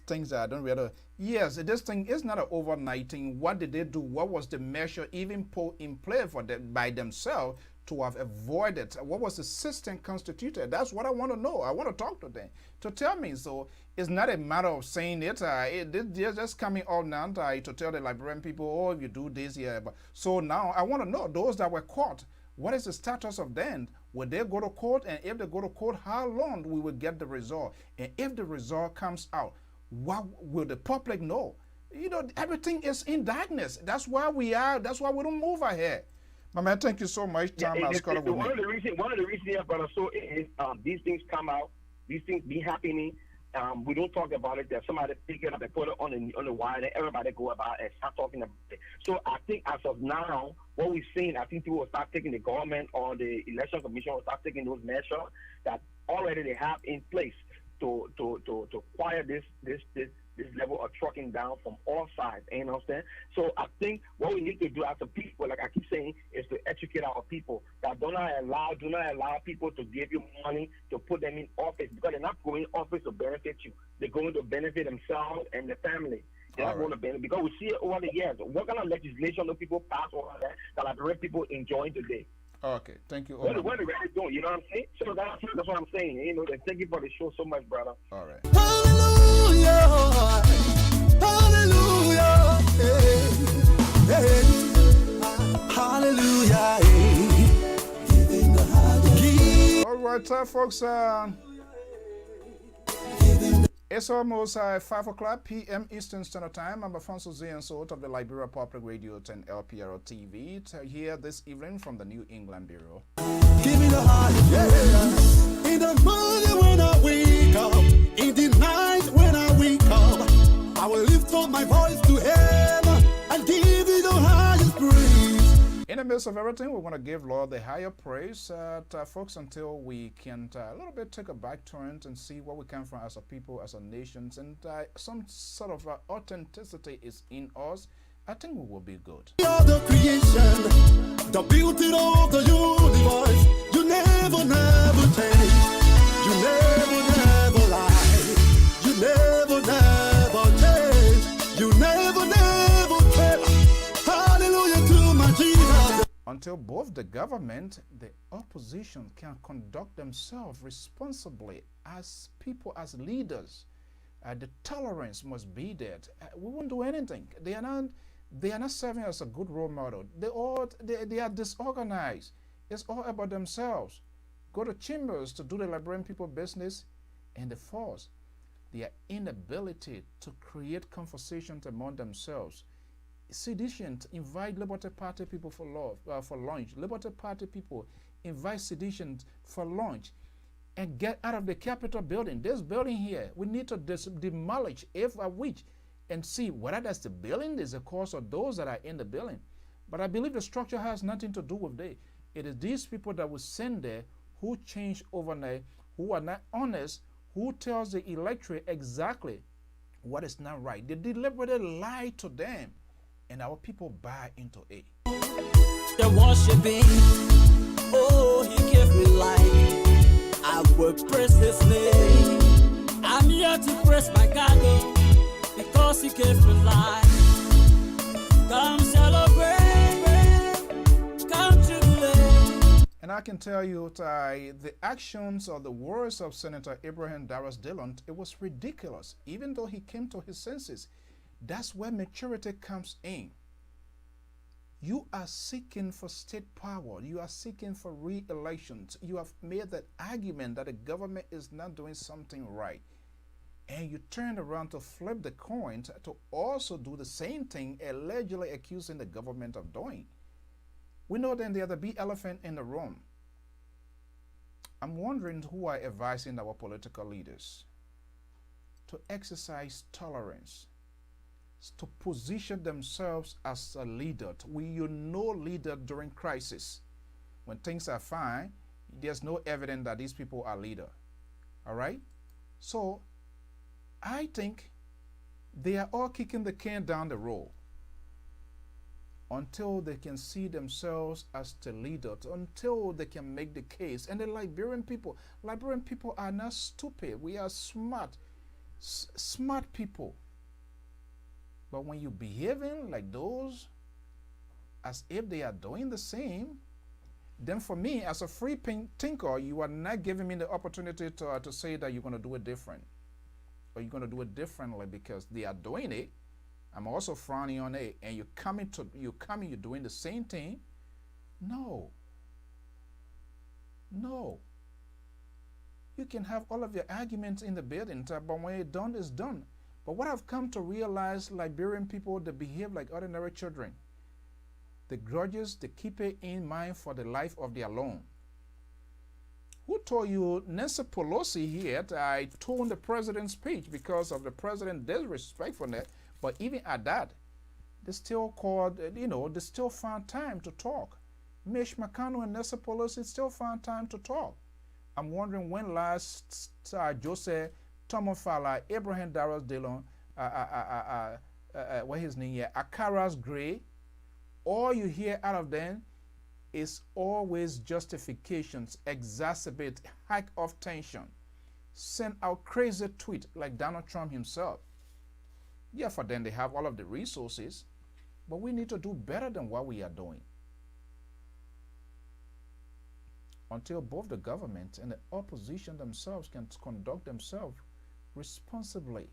Speaker 3: things that I don't really. Yes, this thing is not an overnight thing. What did they do? What was the measure even put in play for them by themselves to have avoided? What was the system constituted? That's what I want to know. I want to talk to them to tell me. So it's not a matter of saying it. They're just coming out now to tell the Liberian people, oh, if you do this here. So now I want to know those that were caught. What is the status of them? Will they go to court? And if they go to court, how long we will get the result? And if the result comes out, what will the public know? You know, everything is in darkness. That's why we are. That's why we don't move ahead. My man, thank you so much. Time has cut off with
Speaker 8: one of the reasons here, brother, so is these things come out, these things be happening. We don't talk about it. There's somebody pick it up and put it on the wire, and everybody go about it and start talking about it. So I think as of now, what we've seen, I think people will start taking the government or the Election Commission will start taking those measures that already they have in place to quiet this level of trucking down from all sides. You know what I'm saying? So I think what we need to do as a people, like I keep saying, is to educate our people that do not allow people to give you money to put them in office, because they're not going in office to benefit you. They're going to benefit themselves and their family. They're not going to benefit, because we see it over the years. What kind of legislation do people pass over there that Liberian people enjoying today?
Speaker 3: Okay, thank you.
Speaker 8: What are they really doing? You know what I'm saying? So that's what I'm saying. You know, and thank you for the show so much, brother.
Speaker 3: All right.
Speaker 12: Hallelujah, hallelujah, hey, hey, hallelujah, hey.
Speaker 3: All right, folks. It's almost 5 o'clock p.m. Eastern Standard Time. I'm Afonso Zienso of the Liberia Public Radio and LPR TV here this evening from the New England Bureau.
Speaker 12: Give me the heart, yeah. In the morning when I wake up, in the night when I wake up, I will lift up my voice to heaven and give you the highest praise.
Speaker 3: In a midst of everything, we want to give Lord the higher praise, folks, until we can a little bit take a back turn and see where we come from as a people, as a nation, and some sort of authenticity is in us. I think we will be good.
Speaker 12: The creation, the beauty of the universe, you never, never change. You never lie. You never, change. You never, fail. Hallelujah to my Jesus.
Speaker 3: Until both the government, the opposition can conduct themselves responsibly as people, as leaders, the tolerance must be there. We won't do anything. They are not serving as a good role model. They are disorganized. It's all about themselves. Go to chambers to do the Liberian people business, and the force, their inability to create conversations among themselves. Sedition, invite Liberty Party people for lunch. Liberty Party people invite sedition for lunch and get out of the Capitol building. This building here, we need to demolish which and see whether that's the building is the cause of those that are in the building. But I believe the structure has nothing to do with it. It is these people that will send there who change overnight, who are not honest, who tells the electorate exactly what is not right. They deliberately lie to them, and our people buy into it.
Speaker 13: They're worshiping, oh, he gave me life. I will praise his name. I'm here to praise my God, because he gave me life. Come celebrate, come jubilate.
Speaker 3: And I can tell you the actions or the words of Senator Abraham Darius Dillon, it was ridiculous. Even though he came to his senses, that's where maturity comes in. You are seeking for state power. You are seeking for re-elections. You have made that argument that the government is not doing something right. And you turn around to flip the coin to also do the same thing, allegedly accusing the government of doing. We know then there's the big elephant in the room. I'm wondering who are advising our political leaders to exercise tolerance, to position themselves as a leader. You know leader during crisis. When things are fine, there's no evidence that these people are leader. All right? So I think they are all kicking the can down the road until they can see themselves as the leader, until they can make the case. And the Liberian people are not stupid. We are smart people. But when you're behaving like those, as if they are doing the same, then for me, as a free thinker, you are not giving me the opportunity to say that you're going to do it different. Or you're going to do it differently because they are doing it. I'm also frowning on it. And you're doing the same thing. No. You can have all of your arguments in the building, but when it's done, it's done. But what I've come to realize, Liberian people, they behave like ordinary children. The grudges, they keep it in mind for the life of their own. Who told you Nancy Pelosi here? I torn the president's speech because of the president's disrespectfulness. But even at that, they still they still found time to talk. Mitch McConnell and Nancy Pelosi still found time to talk. I'm wondering when last Joseph Tomofala, Abraham Darius Dillon, what his name here, Akaras Gray, all you hear out of them is always justifications, exacerbate, hike of tension, send out crazy tweet like Donald Trump himself. Yeah, for them they have all of the resources, but we need to do better than what we are doing. Until both the government and the opposition themselves can conduct themselves responsibly,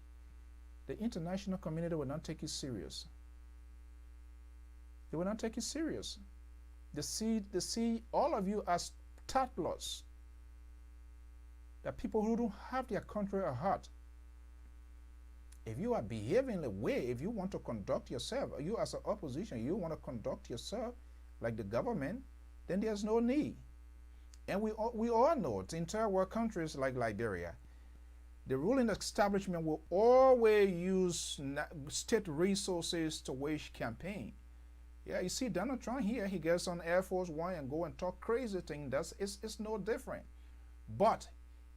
Speaker 3: the international community will not take it serious. They will not take it serious. They see all of you as tattlers, that people who don't have their country at heart. If you are behaving the way, if you want to conduct yourself, you as an opposition, you want to conduct yourself like the government, then there's no need. And we all know it, in third world countries like Liberia, the ruling establishment will always use state resources to wage campaign. Yeah, you see Donald Trump here, he gets on Air Force One and go and talk crazy thing. It's no different. But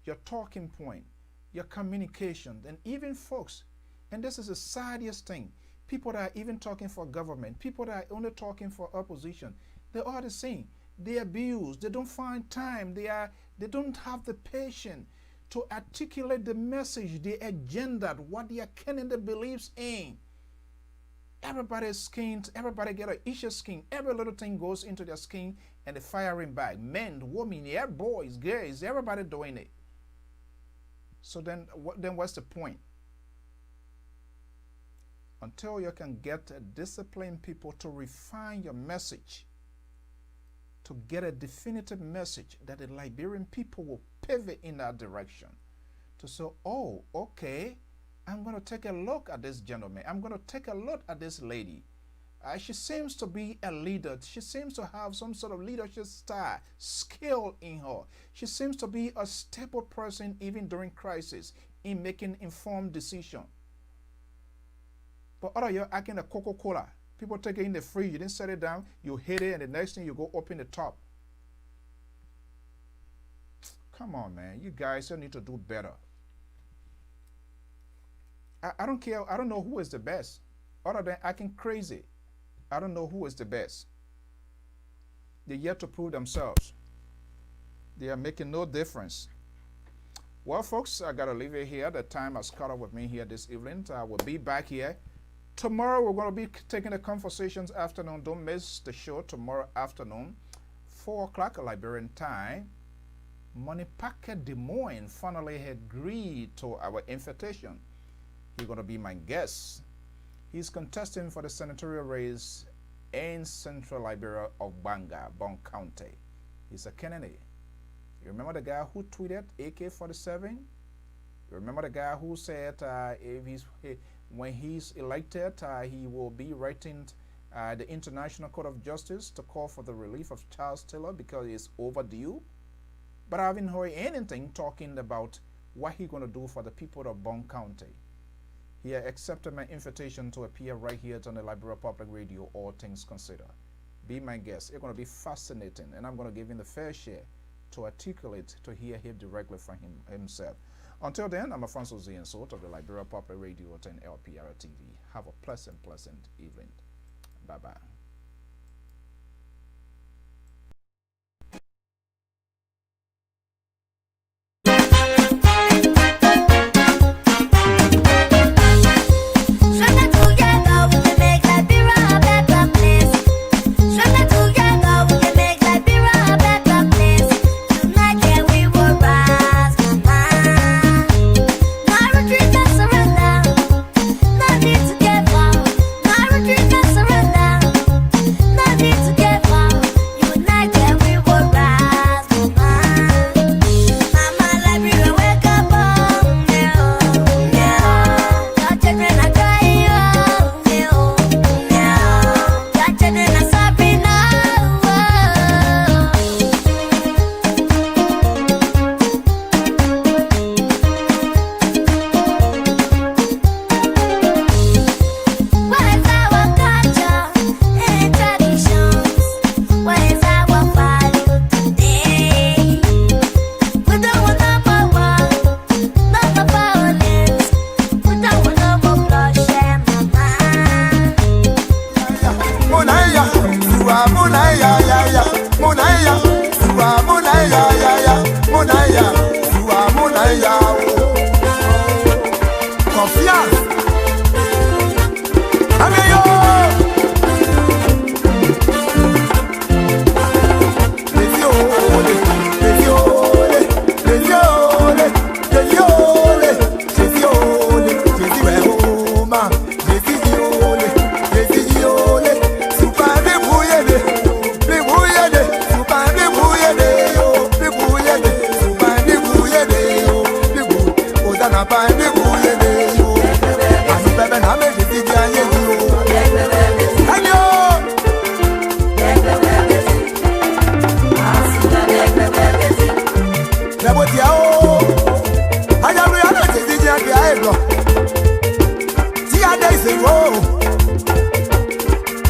Speaker 3: your talking point, your communication, and even folks, and this is the saddest thing, people that are even talking for government, people that are only talking for opposition, they are the same. They abuse, they don't find time, they don't have the patience to articulate the message, the agenda, what their candidate believes in. Everybody's skin, everybody get an issue skin. Every little thing goes into their skin and they firing back. Men, women, yeah, boys, girls, everybody doing it. So then what's the point? Until you can get disciplined people to refine your message, to get a definitive message that the Liberian people will pivot in that direction. To say, oh, okay, I'm going to take a look at this gentleman. I'm going to take a look at this lady. She seems to be a leader. She seems to have some sort of leadership style, skill in her. She seems to be a stable person even during crisis in making informed decisions. But other you're acting a Coca-Cola. People take it in the fridge, you didn't set it down, you hit it, and the next thing you go open the top. Come on, man. You guys need to do better. I don't care. I don't know who is the best. Other than acting crazy, I don't know who is the best. They're yet to prove themselves. They are making no difference. Well, folks, I got to leave it here. The time has caught up with me here this evening. I will be back here. Tomorrow, we're going to be taking the conversations afternoon. Don't miss the show tomorrow afternoon, 4 o'clock Liberian time. Money Packet Des Moines finally agreed to our invitation. He's going to be my guest. He's contesting for the senatorial race in Central Liberia of Banga, Bon County. He's a candidate. You remember the guy who tweeted AK-47? You remember the guy who said when he's elected, he will be writing the International Court of Justice to call for the relief of Charles Taylor because it's overdue? But I haven't heard anything talking about what he's going to do for the people of Bon County. He accepted my invitation to appear right here on the Liberia Public Radio, All Things Considered. Be my guest. It's going to be fascinating, and I'm going to give him the fair share to articulate, to hear him directly from himself. Until then, I'm Afonso Z. and of the Liberia Public Radio and LPR TV. Have a pleasant evening. Bye-bye.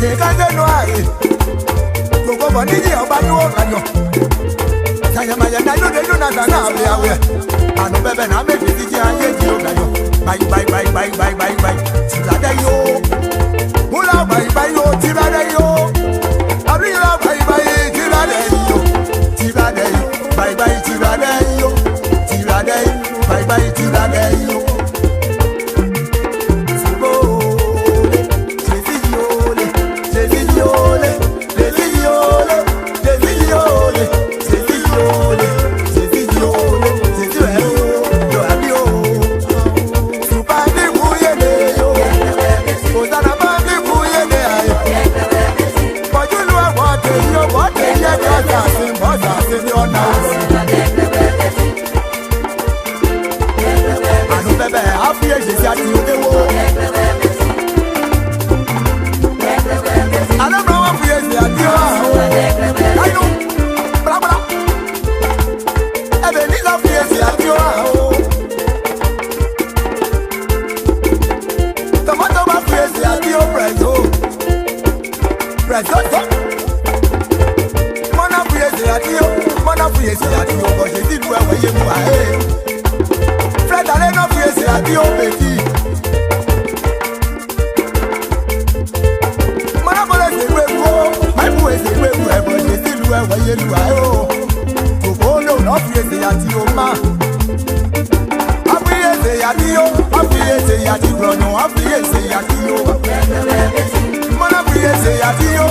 Speaker 12: Take a
Speaker 14: na na be awe. Anu bebe na me fi di anye di o gayo. Bye bye bye bye bye bye bye. Ti la de yo. Mula bye bye yo, ti la de yo. Abi la bye bye, ti la de yo. Ti la de yo, bye bye ti la de yo. Ti la de yo, bye bye ti la de yo.
Speaker 12: Mana priye se yati yo,